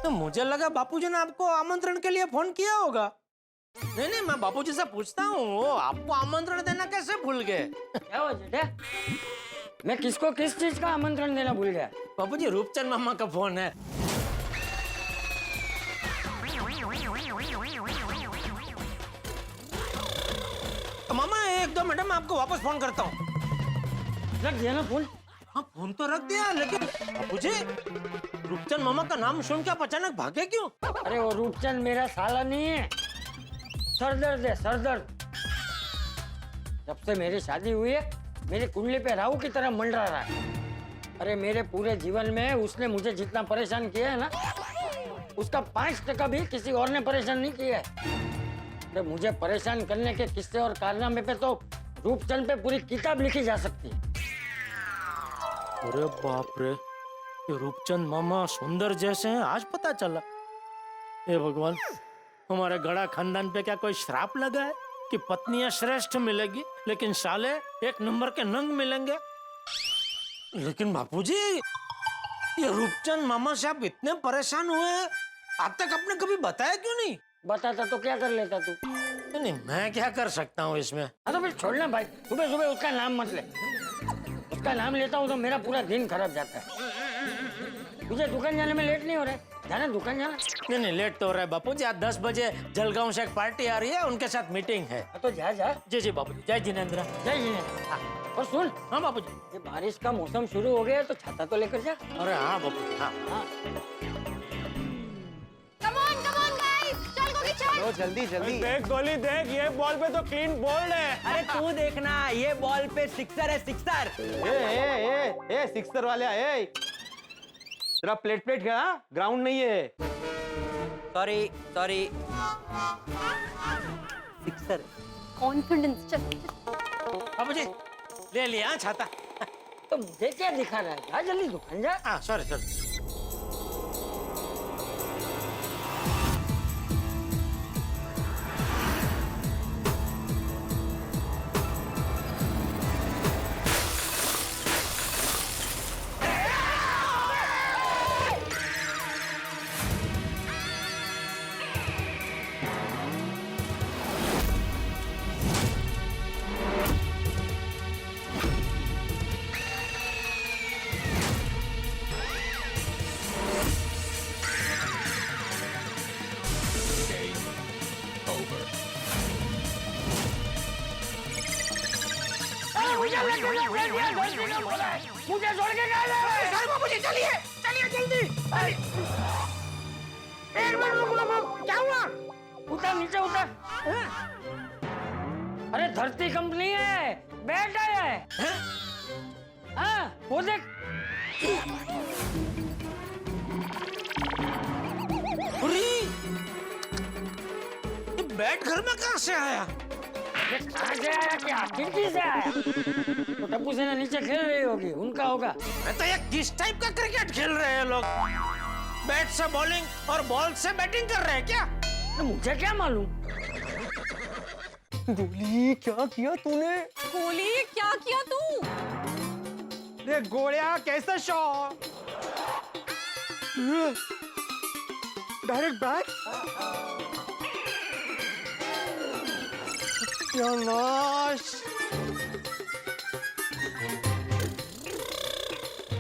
तो मुझे लगा बापूजी ने आपको आमंत्रण के लिए फोन किया होगा। नहीं, मैं बापूजी से पूछता हूँ, वो आपको आमंत्रण देना कैसे भूल गए? क्या हुआ जेठा? मैं किसको किस चीज का आमंत्रण देना भूल गया? बापूजी, रूपचंद मामा का फोन है। मामा 1-2 मिनट में आपको वापस फोन करता हूँ। रख दिया ना फोन? हाँ, फोन तो रख दिया, लेकिन बापूजी, रूपचंद मामा का नाम सुन के आप अचानक भागे क्यों? अरे वो रूपचंद मेरा साला नहीं है, सरदर्द है, सरदर्द। जब से मेरी शादी हुई है, मेरी कुंडली पे राहु की तरह मंडरा रहा है। अरे मेरे पूरे जीवन में उसने मुझे जितना परेशान किया है ना, उसका 5% भी किसी और ने परेशान नहीं किया है। अरे मुझे परेशान करने के किस्से और कारनामे पे तो रूपचंद पे पूरी किताब लिखी जा सकती है। अरे बाप रे, ये रूपचंद मामा सुंदर जैसे हैं, आज पता चला। हे भगवान, हमारे गड़ा खानदान पे क्या कोई श्राप लगा है कि पत्नियां श्रेष्ठ मिलेगी लेकिन साले 1 नंबर के नंग मिलेंगे? लेकिन बापूजी, ये रूपचंद मामा से आप इतने परेशान हुए हैं, अब तक आपने कभी बताया क्यों नहीं? बताता तो क्या कर लेता तू? नहीं, मैं क्या कर सकता हूँ इसमें? हाँ तो फिर छोड़ना भाई, सुबह सुबह उसका नाम मत ले। उसका नाम लेता हूँ तो मेरा पूरा दिन खराब जाता है। तुझे दुकान जाने में लेट नहीं हो रहा है? जाना दुकान जाना। नहीं, लेट तो हो रहा है बापूजी। आज 10 बजे जलगांव से एक पार्टी आ रही है, उनके साथ मीटिंग है। तो जा जा। जी बापूजी, जय जिनेंद्र। जय जिनेंद्र। और सुन, हाँ बापूजी, ये बारिश का मौसम शुरू हो गया है तो छाता तो लेकर जा। अरे हाँ बापूजी, हाँ। Come on guys, चल गोगी चल। लो जल्दी जल्दी। देख गोली देख, ये बॉल पे तो क्लीन बोल्ड है। अरे तू देखना, ये बॉल पे सिक्सर है, सिक्सर। ए सिक्सर वाले ए, तेरा प्लेट खेला, ग्राउंड नहीं है। Sorry sixer. कॉन्फिडेंस, चल। बापूजी, ले लिया छाता। तो मुझे क्या दिखा रहा है? जा जल्दी दुकान जा। हाँ, सॉरी। मुझे छोड़ के गए। बापूजी, चलिए जल्दी। एक मिनट रुक, क्या हुआ? उतर नीचे उतर। अरे धरती कंपनी है, बैठ आया है। हाँ, वो देख। ये बैट घर में कहाँ से आया? कहाँ से आया? क्या खिड़की से आया? तो टप्पू सेना नीचे खेल रही होगी, उनका होगा। तो ये किस टाइप का क्रिकेट खेल रहे हैं लोग? बैट से बॉलिंग और बॉल से बैटिंग कर रहे हैं क्या? तो मुझे क्या मालूम? गोली, क्या किया तूने? गोली, क्या किया तू? ये गोलियां कैसे शॉट? Direct bat? क्या नाश!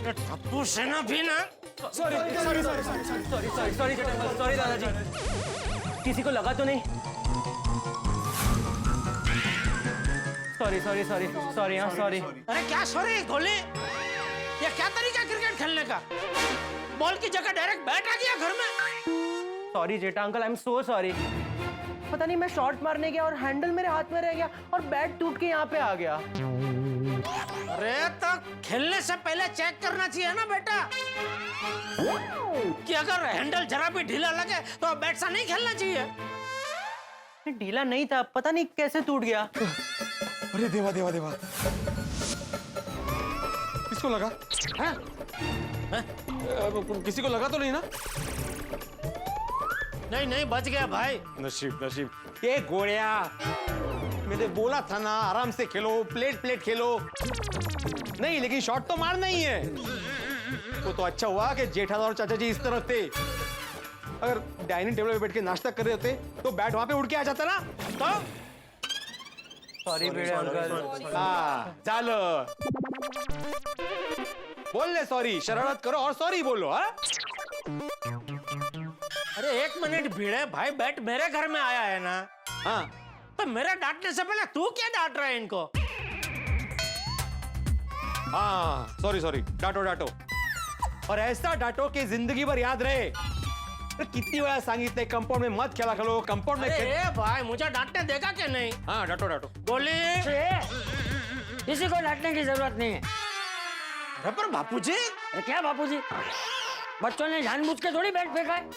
टप्पू सेना भी ना। सॉरी दादाजी, किसी को लगा तो नहीं? सॉरी। अरे क्या सॉरी गोली? ये क्या तरीका क्रिकेट खेलने का? बॉल की जगह डायरेक्ट बैट आ गया घर में। Sorry Jetha uncle, I am so sorry. पता नहीं, मैं शॉट मारने गया और हैंडल मेरे हाथ में रह गया और बैट टूट के यहाँ पे आ गया। अरे तो खेलने से पहले चेक करना चाहिए ना बेटा, कि अगर हैंडल जरा भी ढीला लगे तो बैट से नहीं खेलना चाहिए। ढीला नहीं था, पता नहीं कैसे टूट गया। अरे देवा किसको लगा? किसी को लगा तो नहीं ना? नहीं, बच गया भाई। नसीब। ये गोलियां मैंने बोला था ना आराम से खेलो, प्लेट प्लेट खेलो। नहीं लेकिन शॉट तो मारना ही है। वो तो अच्छा हुआ कि जेठालाल और चाचा जी इस तरफ थे। अगर डाइनिंग टेबल पे बैठ के नाश्ता कर रहे होते तो बैट वहां पे उड़ के आ जाता ना। तो सॉरी भिड़े अंकल। हाँ झालं। बोल ले सॉरी, शरारत करो और सॉरी बोलो। हाँ अरे एक मिनट भिड़े भाई, बैट मेरे घर में आया है ना। हाँ तो मेरे डांटने से पहले तू क्या डांट रहा है इनको? हाँ सॉरी सॉरी, डांटो डांटो और ऐसा डांटो कि जिंदगी भर याद रहे। कितनी बार सांगितले कंपाउंड में मत खेला करो, कंपाउंड में अरे भाई मुझे डांटने देगा कि नहीं? हाँ डांटो डांटो। गोली किसी को डांटने की जरूरत नहीं है। अरे पर बापूजी। अरे क्या बापूजी, बच्चों ने जानबूझ के थोड़ी बैट फेंका है।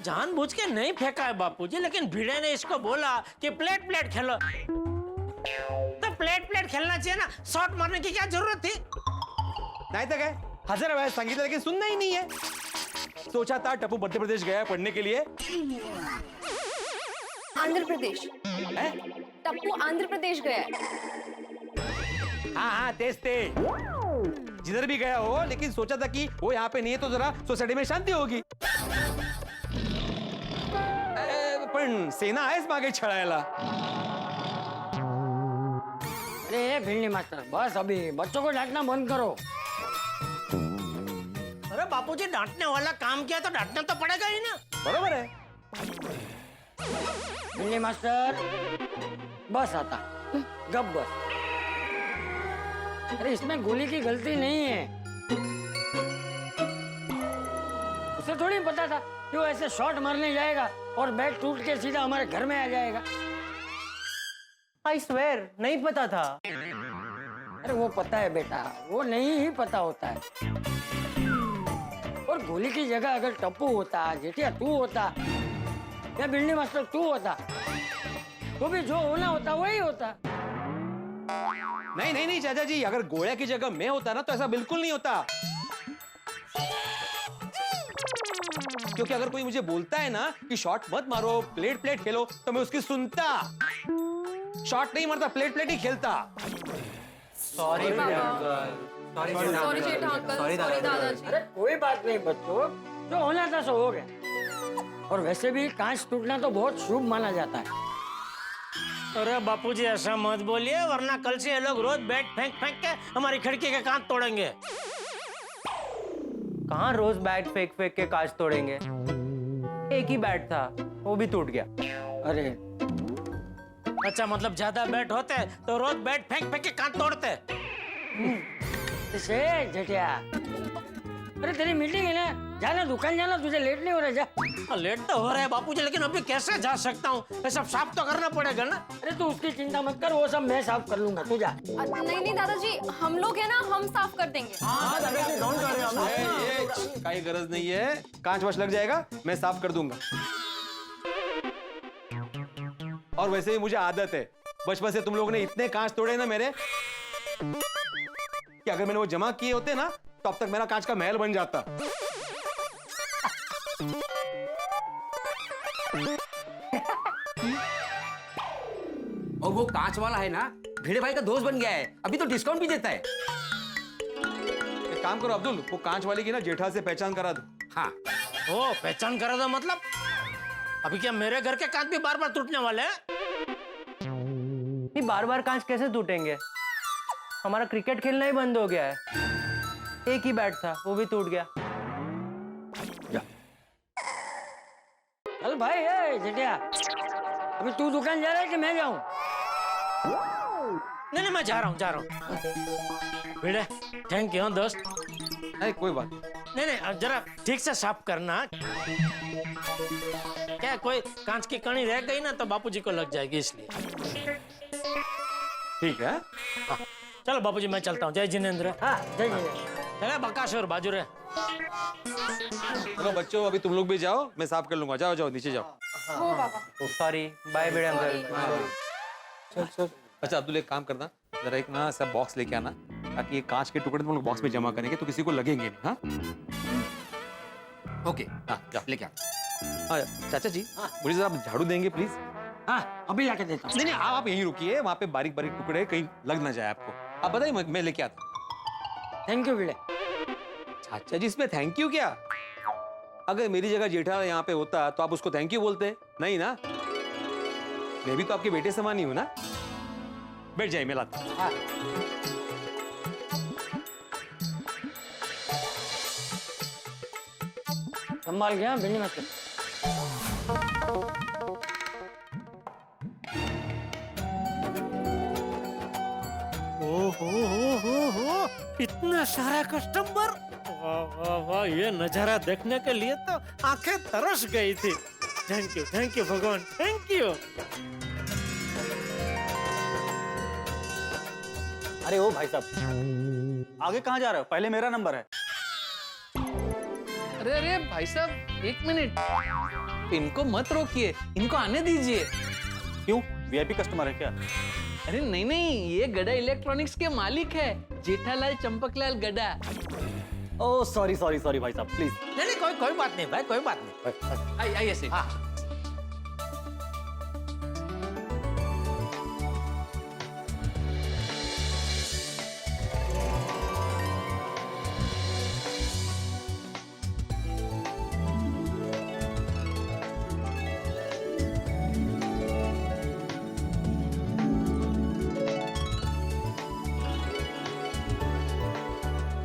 जानबूझ के नहीं फेंका है बापूजी, लेकिन भिड़े ने इसको बोला कि प्लेट प्लेट खेलो, तो प्लेट प्लेट खेलना चाहिए ना, शॉट मारने की क्या जरूरत थी? नहीं तो क्या, हजार बार सांगितलं लेकिन सुनना ही नहीं है। सोचा था टप्पू मध्य प्रदेश गया पढ़ने के लिए। आंध्र प्रदेश। टप्पू आंध्र प्रदेश गया है। हाँ हाँ तेज ते जिधर भी गया हो, लेकिन सोचा था कि वो यहाँ पे नहीं है तो जरा सोसाइटी में शांति होगी। पण सेना आहेच मागे छळायला। अरे भिड़नी मास्टर, बस अभी बच्चों को डांटना बंद करो। अरे बापूजी डांटने वाला काम किया तो डांटना तो पड़ेगा ही ना। बरोबर है। भिड़नी मास्टर बस आता, गप बस। अरे इसमें गोली की गलती नहीं है। उसे थोड़ी पता था कि वो ऐसे शॉट मारने जाएगा और बैट टूट के सीधा हमारे घर में आ जाएगा। आई स्वेयर नहीं पता था। अरे वो पता है बेटा, वो नहीं ही पता होता है। और गोली की जगह अगर टप्पू होता, जेठिया तू होता या भिड़नी मास्टर तू होता, तो भी जो होना होता वही होता। नहीं नहीं नहीं चाचा जी, अगर गोया की जगह मैं होता ना तो ऐसा बिल्कुल नहीं होता। क्योंकि अगर कोई मुझे बोलता है ना कि शॉट मत मारो, प्लेट प्लेट खेलो, तो मैं उसकी सुनता। शॉट नहीं मारता, प्लेट प्लेट ही खेलता। सॉरी भिड़े अंकल। सॉरी जेठा अंकल, सॉरी दादाजी। अरे कोई बात नहीं बच्चों, जो होना था सो हो गया। और वैसे भी कांच टूटना तो बहुत शुभ माना जाता है। अरे बापूजी ऐसा मत बोलिए, वरना कल से ये लोग रोज बैट फेंक फेंक के हमारी खिड़की के कांच तोड़ेंगे। कहाँ रोज बैट फेंक फेंक के कांच तोड़ेंगे? एक ही बैट था, वो भी टूट गया। अरे अच्छा मतलब ज्यादा बैट होते तो रोज बैट फेंक फेंक के कांच तोड़ते। इसे जेठिया, अरे तेरी मीटिंग है ना, जाना दुकान जाना, तुझे लेट नहीं हो रहा। जा। लेट तो हो रहा है बापूजी, लेकिन अभी कैसे जा सकता हूँ? ये सब साफ तो करना पड़ेगा ना। अरे तू उसकी चिंता मत कर, वो सब मैं साफ कर लूंगा, तू जा। नहीं नहीं दादाजी, हम लोग है ना, हम साफ कर देंगे। काही गरज नहीं है, कांच वाच लग जाएगा, मैं साफ कर दूंगा। और वैसे भी मुझे आदत है, बचपन से तुम लोगों ने इतने कांच तोड़े ना मेरे, कि अगर मैंने वो जमा किए होते ना तो अब तक मेरा कांच का महल बन जाता। और वो कांच वाला है ना, भिड़े भाई का दोस्त बन गया है, अभी तो डिस्काउंट भी देता है। एक काम करो अब्दुल, वो कांच वाले की ना जेठा से पहचान करा दो। हाँ ओ पहचान करा दो मतलब? अभी क्या मेरे घर के कांच भी बार बार टूटने वाले हैं? नहीं, बार बार कांच कैसे टूटेंगे? हमारा क्रिकेट खेलना ही बंद हो गया है। एक ही बैट था, वो भी टूट गया। चल भाई, ए जेठिया, अभी तू दुकान जा रहा है कि मैं जाऊं? नहीं नहीं मैं जा रहा हूँ। भिड़े थैंक यू दोस्त। नहीं कोई बात नहीं नहीं जरा ठीक से साफ करना। क्या कोई कांच की कणी रह गई ना तो बापूजी को लग जाएगी, इसलिए। ठीक है। हाँ, चलो बापूजी मैं चलता हूँ। जय जिनेंद्र। हाँ जय जिनेंद्र। चले बकासुर बाजू रे। चलो बच्चों, अभी तुम लोग भी जाओ, मैं साफ कर लूंगा। जाओ जाओ नीचे जाओ। हो बाबा। सॉरी, बाय भिड़े अंकल। चल चल। अच्छा अब्दुल, एक काम करना, जरा एक ना सब बॉक्स लेके आना, ताकि ये कांच के टुकड़े तुम लोग बॉक्स में जमा करेंगे तो किसी को लगेंगे नहीं। हाँ ओके, हाँ जा लेके आ। हाँ चाचा जी, मुझे जरा आप झाड़ू देंगे प्लीज। हाँ अभी लाके देता हूँ। नहीं नहीं आप यहीं रुकिए, वहां पे बारीक बारीक टुकड़े कहीं लग ना जाए आपको। आप बताइए, मैं लेके आता हूँ। थैंक यू भिड़े। चाचा जी इसमें थैंक यू क्या? अगर मेरी जगह जेठा यहाँ पे होता तो आप उसको थैंक यू बोलते? नहीं ना, मैं भी तो आपके बेटे समान ही हूं ना। बैठ जाइए, मैं लाता हूं। हाँ। संभाल गया भिंडी मत कर। हो इतना सारा कस्टमर, वाह वाह वाह, ये नजारा देखने के लिए तो आंखें तरस गई थी। थैंक यू भगवान, थैंक यू। अरे ओ भाई साहब, आगे कहाँ जा रहे हो? पहले मेरा नंबर है। अरे अरे भाई साहब, एक मिनट, इनको मत रोकिए, इनको आने दीजिए। क्यों, वीआईपी कस्टमर है क्या? अरे नहीं नहीं, ये गड़ा इलेक्ट्रॉनिक्स के मालिक है, जेठालाल चंपकलाल गड़ा। ओ सॉरी भाई साहब, प्लीज। नहीं नहीं, कोई बात नहीं भाई, कोई बात नहीं। आइए सेठ। हाँ।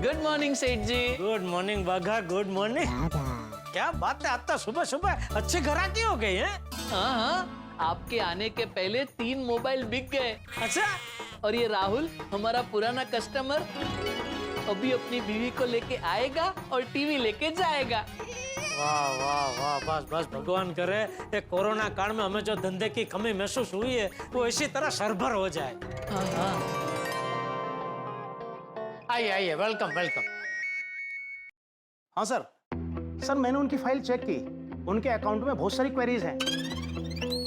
गुड मॉर्निंग सेठ जी। गुड मॉर्निंग बाघा, गुड मॉर्निंग। क्या बात है, आज तो सुबह सुबह अच्छे ग्राहकी हो गई है। हाँ, आपके आने के पहले 3 मोबाइल बिक गए। अच्छा, और ये राहुल हमारा पुराना कस्टमर अभी अपनी बीवी को लेके आएगा और टीवी लेके जाएगा। वाह वाह वाह, बस भगवान करे ये कोरोना काल में हमें जो धंधे की कमी महसूस हुई है वो इसी तरह सरभर हो जाए। हाँ। आइए, वेलकम। हाँ सर मैंने उनकी फाइल चेक की, उनके अकाउंट में बहुत सारी क्वेरीज हैं।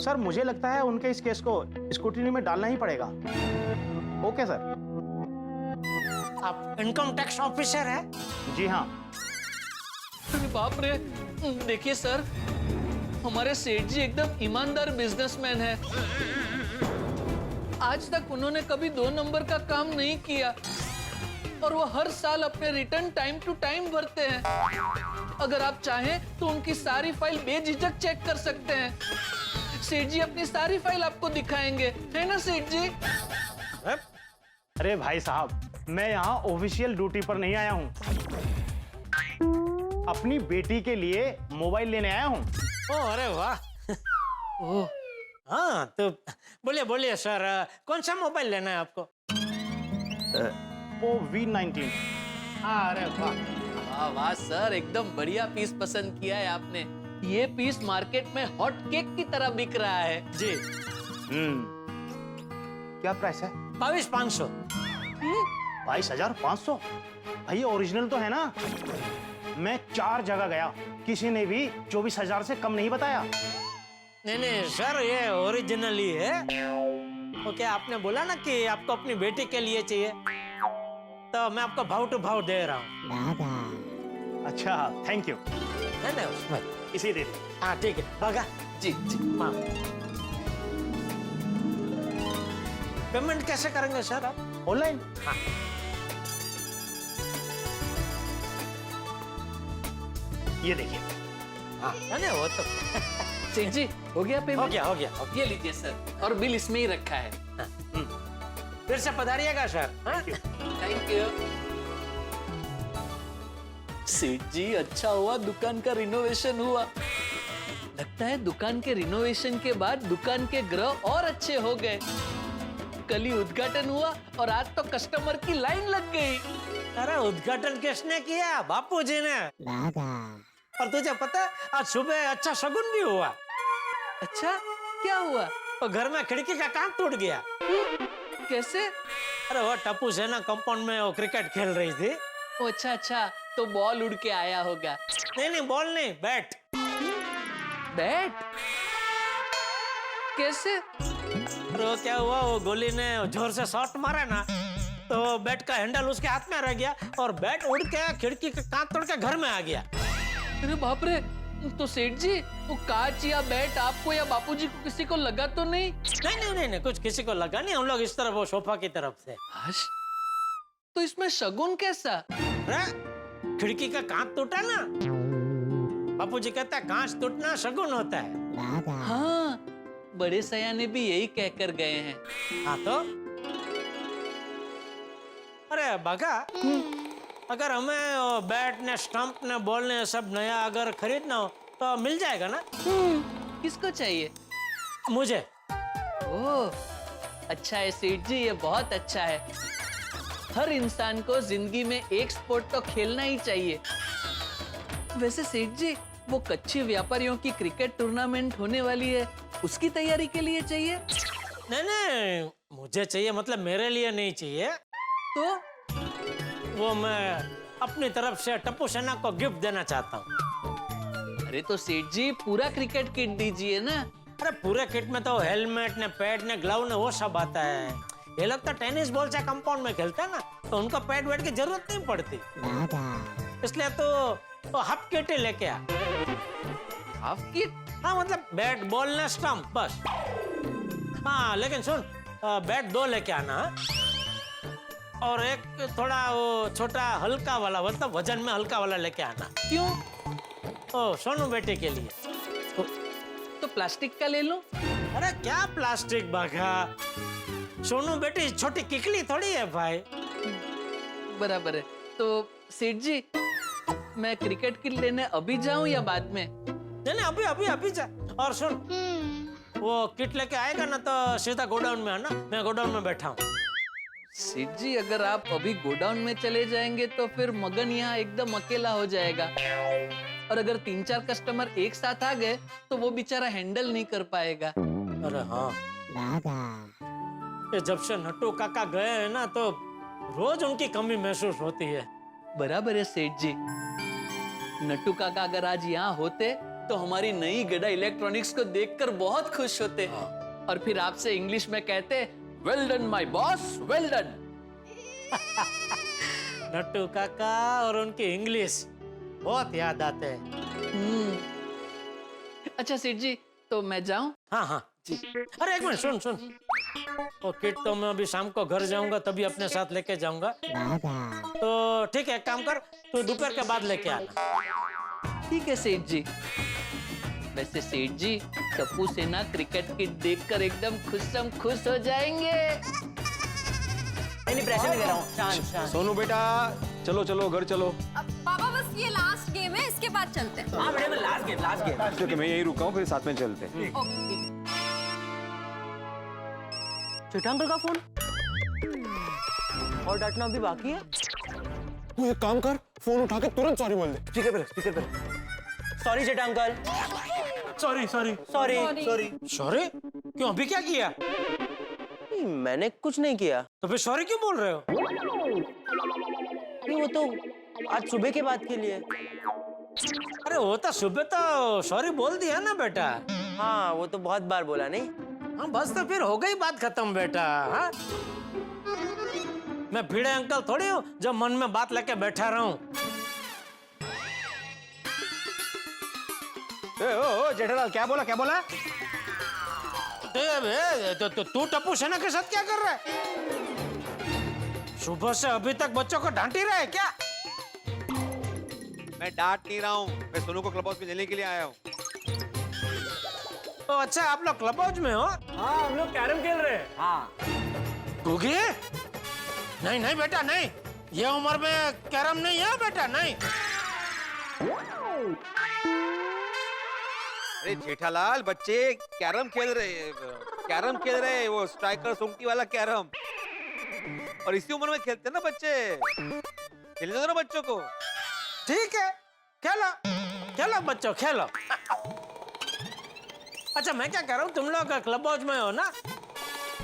सर मुझे लगता है उनके इस केस को स्क्रूटिनी में डालना ही पड़ेगा। Okay sir. आप इनकम टैक्स ऑफिसर है? जी हाँ। अरे बाप रे, देखिए सर, हमारे सेठ जी एकदम ईमानदार बिजनेसमैन है। आज तक उन्होंने कभी 2 नंबर का काम नहीं किया और वो हर साल अपने रिटर्न टाइम टू टाइम भरते हैं। अगर आप चाहें तो उनकी सारी फाइल बेझिझक चेक कर सकते हैं। सेठ जी अपनी सारी फाइल आपको दिखाएंगे, है ना सेठ जी? अरे भाई साहब, मैं यहाँ ऑफिशियल ड्यूटी पर नहीं आया हूँ, अपनी बेटी के लिए मोबाइल लेने आया हूँ। ओह अरे वाह। ओह हाँ, तो बोलिए सर, कौन सा मोबाइल लेना है आपको? V19। अरे वाह वाह सर, एकदम बढ़िया पीस पसंद किया है आपने। ये पीस मार्केट में हॉट केक की तरह बिक रहा है। जी। क्या प्राइस है? 22,500। 22,500? भाई ओरिजिनल तो है ना? मैं 4 जगह गया, किसी ने भी 24,000 से कम नहीं बताया। नहीं सर, ये ओरिजिनल ही है। तो क्या आपने बोला ना कि आपको अपनी बेटी के लिए चाहिए, तो मैं आपको भाव टू भाव दे रहा हूँ। अच्छा, थैंक यू। नहीं उसमें इसी दे दे। हाँ ठीक है, भागा। जी। हाँ। पेमेंट कैसे करेंगे सर आप? ऑनलाइन। हाँ। ये देखिए। हाँ नहीं वो तो सेठ जी, हो गया पेमेंट? हो गया। ये लीजिए सर, और बिल इसमें ही रखा है। फिर से पधारिएगा सर। Thank you. सेठ जी, अच्छा हुआ दुकान का रिनोवेशन हुआ। लगता है दुकान के रिनोवेशन के बाद दुकान के ग्रह और अच्छे हो गए। कल ही उद्घाटन हुआ और आज तो कस्टमर की लाइन लग गई। अरे उद्घाटन किसने किया? बापूजी ने। और तुझे पता है, आज सुबह अच्छा शगुन भी हुआ। अच्छा, क्या हुआ? तो घर में खिड़की का कांच टूट गया। कैसे? अरे वो टप्पू सेना कंपाउंड में वो क्रिकेट खेल रही थी। अच्छा, तो बॉल उड़ के आया होगा। नहीं बॉल नहीं, बैट। बैट? कैसे? तो क्या हुआ, वो गोली ने जोर से शॉट मारा ना, तो बैट का हैंडल उसके हाथ में रह गया और बैट उड़ के खिड़की का कांच तोड़ के घर में आ गया। अरे बाप रे, तो सेठ जी वो कांच या बैट आपको या बापूजी को किसी को लगा तो नहीं? नहीं, कुछ किसी को लगा नहीं। हम लोग इस तरफ, वो सोफा की तरफ से। तो इसमें शगुन कैसा? अरे खिड़की का कांच टूटा ना, बापूजी कहता है कांच टूटना शगुन होता है। हाँ, बड़े सयाने भी यही कहकर गए हैं। हाँ तो अरे बाघा, अगर हमें बैट ने स्टंप ने बॉल ने सब नया अगर खरीदना हो तो मिल जाएगा ना? किसको चाहिए? मुझे। ओह, अच्छा है सेठ जी, ये बहुत अच्छा है। हर इंसान को जिंदगी में एक स्पोर्ट तो खेलना ही चाहिए। वैसे सेठ जी, वो कच्चे व्यापारियों की क्रिकेट टूर्नामेंट होने वाली है, उसकी तैयारी के लिए चाहिए? नहीं, मुझे चाहिए, मतलब मेरे लिए नहीं चाहिए। तो वो मैं अपनी तरफ से टप्पू सेना को गिफ्ट देना चाहता हूँ। अरे तो सेठ जी पूरा क्रिकेट किट दीजिए ना। अरे पूरे किट में तो हेलमेट ने, पैड ने, ग्लव ने वो सब आता है। ये लोग तो टेनिस बॉल से कंपाउंड में खेलते हैं ना, तो उनको पैड वेड की जरूरत नहीं पड़ती। इसलिए तो हाफ किट ही लेके आ। Half kit? हाँ, मतलब बैट बॉल ने स्टंप बस। हाँ लेकिन सुन, बैट 2 लेके आना, और एक थोड़ा वो छोटा हल्का वाला, मतलब वजन में हल्का वाला लेके आना। क्यों? ओ सोनू बेटे के लिए। तो प्लास्टिक का ले लो। अरे क्या प्लास्टिक बाघा, सोनू बेटी छोटी किकली थोड़ी है भाई। बराबर है। तो सेठ जी, मैं क्रिकेट किट लेने अभी जाऊं या बाद में? नहीं, अभी जा। और सुन, वो किट लेके आएगा ना तो सीधा गोडाउन में आना, मैं गोडाउन में बैठा हूँ। सेठ जी, अगर आप अभी गोडाउन में चले जाएंगे तो फिर मगन यहाँ एकदम अकेला हो जाएगा, और अगर 3-4 कस्टमर एक साथ आ गए तो वो बेचारा हैंडल नहीं कर पाएगा। अरे हाँ, ये जब से नट्टू काका गए हैं ना, तो रोज उनकी कमी महसूस होती है। बराबर है सेठ जी। नट्टू काका अगर आज यहाँ होते तो हमारी नई गड़ा इलेक्ट्रॉनिक्स को देखकर बहुत खुश होते, और फिर आपसे इंग्लिश में कहते, well done my boss, well done. Nattu काका और उनकी इंग्लिश बहुत याद आते हैं। अच्छा सेठ जी, तो मैं जाऊं? हाँ जी। अरे एक मिनट, सुन, वो किट तो मैं अभी शाम को घर जाऊंगा तभी अपने साथ लेके जाऊंगा। तो ठीक है, एक काम कर, तू दोपहर के बाद लेके आना। ठीक है सेठ जी। वैसे सेठ जी, टप्पू सेना क्रिकेट किट देखकर एकदम खुश हो जाएंगे। नहीं, प्रेशर नहीं दे रहा हूँ, शांत। सोनू बेटा, चलो घर चलो। पापा बस ये लास्ट गेम है, इसके बाद चलते हैं। हाँ बेटा, लास्ट गेम। क्योंकि मैं यही रुका हूँ, फिर साथ में चलते हैं। छोटा अंकल का फोन, और डांटना अभी बाकी है। तू एक काम कर, फोन उठा के तुरंत सॉरी बोल दे। स्पीकर पे। सॉरी छोटा अंकल। सॉरी? क्यों, अभी क्या किया? मैंने कुछ नहीं किया। तो फिर सॉरी क्यों बोल रहे हो? नहीं, वो तो आज सुबह के बाद के लिए। अरे वो तो सुबह तो सॉरी बोल दिया ना बेटा। हाँ, वो तो बहुत बार बोला नहीं। हाँ बस, तो फिर हो गई बात खत्म बेटा। हाँ, मैं भिड़े अंकल थोड़ी हूँ जो मन में बात लेके बैठा रहा हूँ। ओ जेठालाल, क्या बोला? तो तू टप्पू सेना के साथ क्या कर रहा है? सुबह से अभी तक बच्चों को डांट ही रहा है क्या? मैं डांट नहीं रहा हूँ, मैं सोनू को क्लब हाउस में लेने के लिए आया हूँ। तो अच्छा, आप लोग क्लब हाउस में हो? हाँ, हम लोग कैरम खेल रहे हैं। हाँ। गुगी? नहीं बेटा, नहीं, ये उम्र में कैरम नहीं है बेटा, नहीं। अरे जेठालाल, बच्चे कैरम खेल रहे, वो स्ट्राइकर सुंगटी वाला कैरम। और इसी उम्र में खेलते हैं ना बच्चे, खेलने दो ना बच्चों को। ठीक है, खेलो बच्चों, खेलो। अच्छा, मैं क्या कह रहा हूँ, तुम लोग क्लब हाउस में हो ना,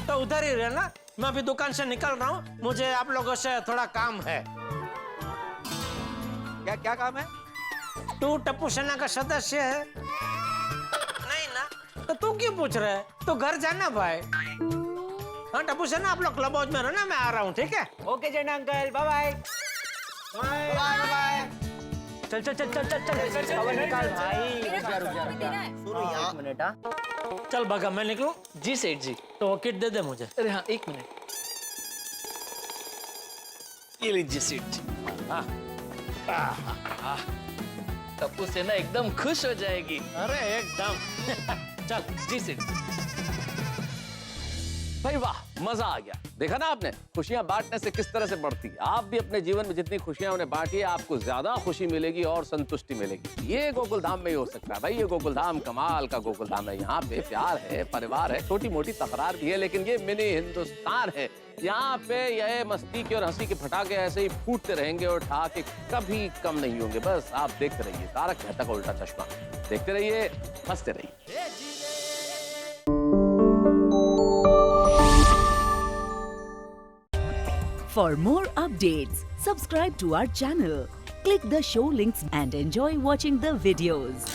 तो उधर ही रहना। मैं अभी दुकान से निकल रहा हूँ, मुझे आप लोगों से थोड़ा काम है। क्या काम है? तू टप्पू सेना का सदस्य है नहीं ना, तो तू क्यों पूछ रहा है? तो घर जाना भाई। हाँ टप्पू सेना, आप लोग क्लब हाउस में रहना, मैं आ रहा हूँ, ठीक है? ओके जेठा अंकल, बाय बाय। चल चल चल चल चल चल कवर निकाल भाई। रुक जा रुक जा रुक जा। सुनो एक मिनट। हाँ चल भगा, मैं निकलूं? जी सेठ जी। तो किट दे दे मुझे। अरे हाँ, एक मिनट। ये लीजिए सेठ जी। टप्पू सेना एकदम खुश हो जाएगी। अरे एकदम। चल जी सेठ जी। भाई वाह, मजा आ गया। देखा ना आपने, खुशियां बांटने से किस तरह से बढ़ती है। आप भी अपने जीवन में जितनी खुशियां उन्हें बांटिए, आपको ज्यादा खुशी मिलेगी और संतुष्टि मिलेगी। ये गोकुल धाम में ही हो सकता है भाई। ये गोकुल धाम कमाल का गोकुल धाम है। यहाँ पे प्यार है, परिवार है, छोटी मोटी तकरार भी है, लेकिन ये मिनी हिंदुस्तान है। यहाँ पे यह मस्ती के और हंसी के फटाके ऐसे ही फूटते रहेंगे और ठहाके कभी कम नहीं होंगे। बस आप देखते रहिए तारक मेहता का उल्टा चश्मा। देखते रहिए, हंसते रहिए। For more updates, subscribe to our channel, click the show links and enjoy watching the videos.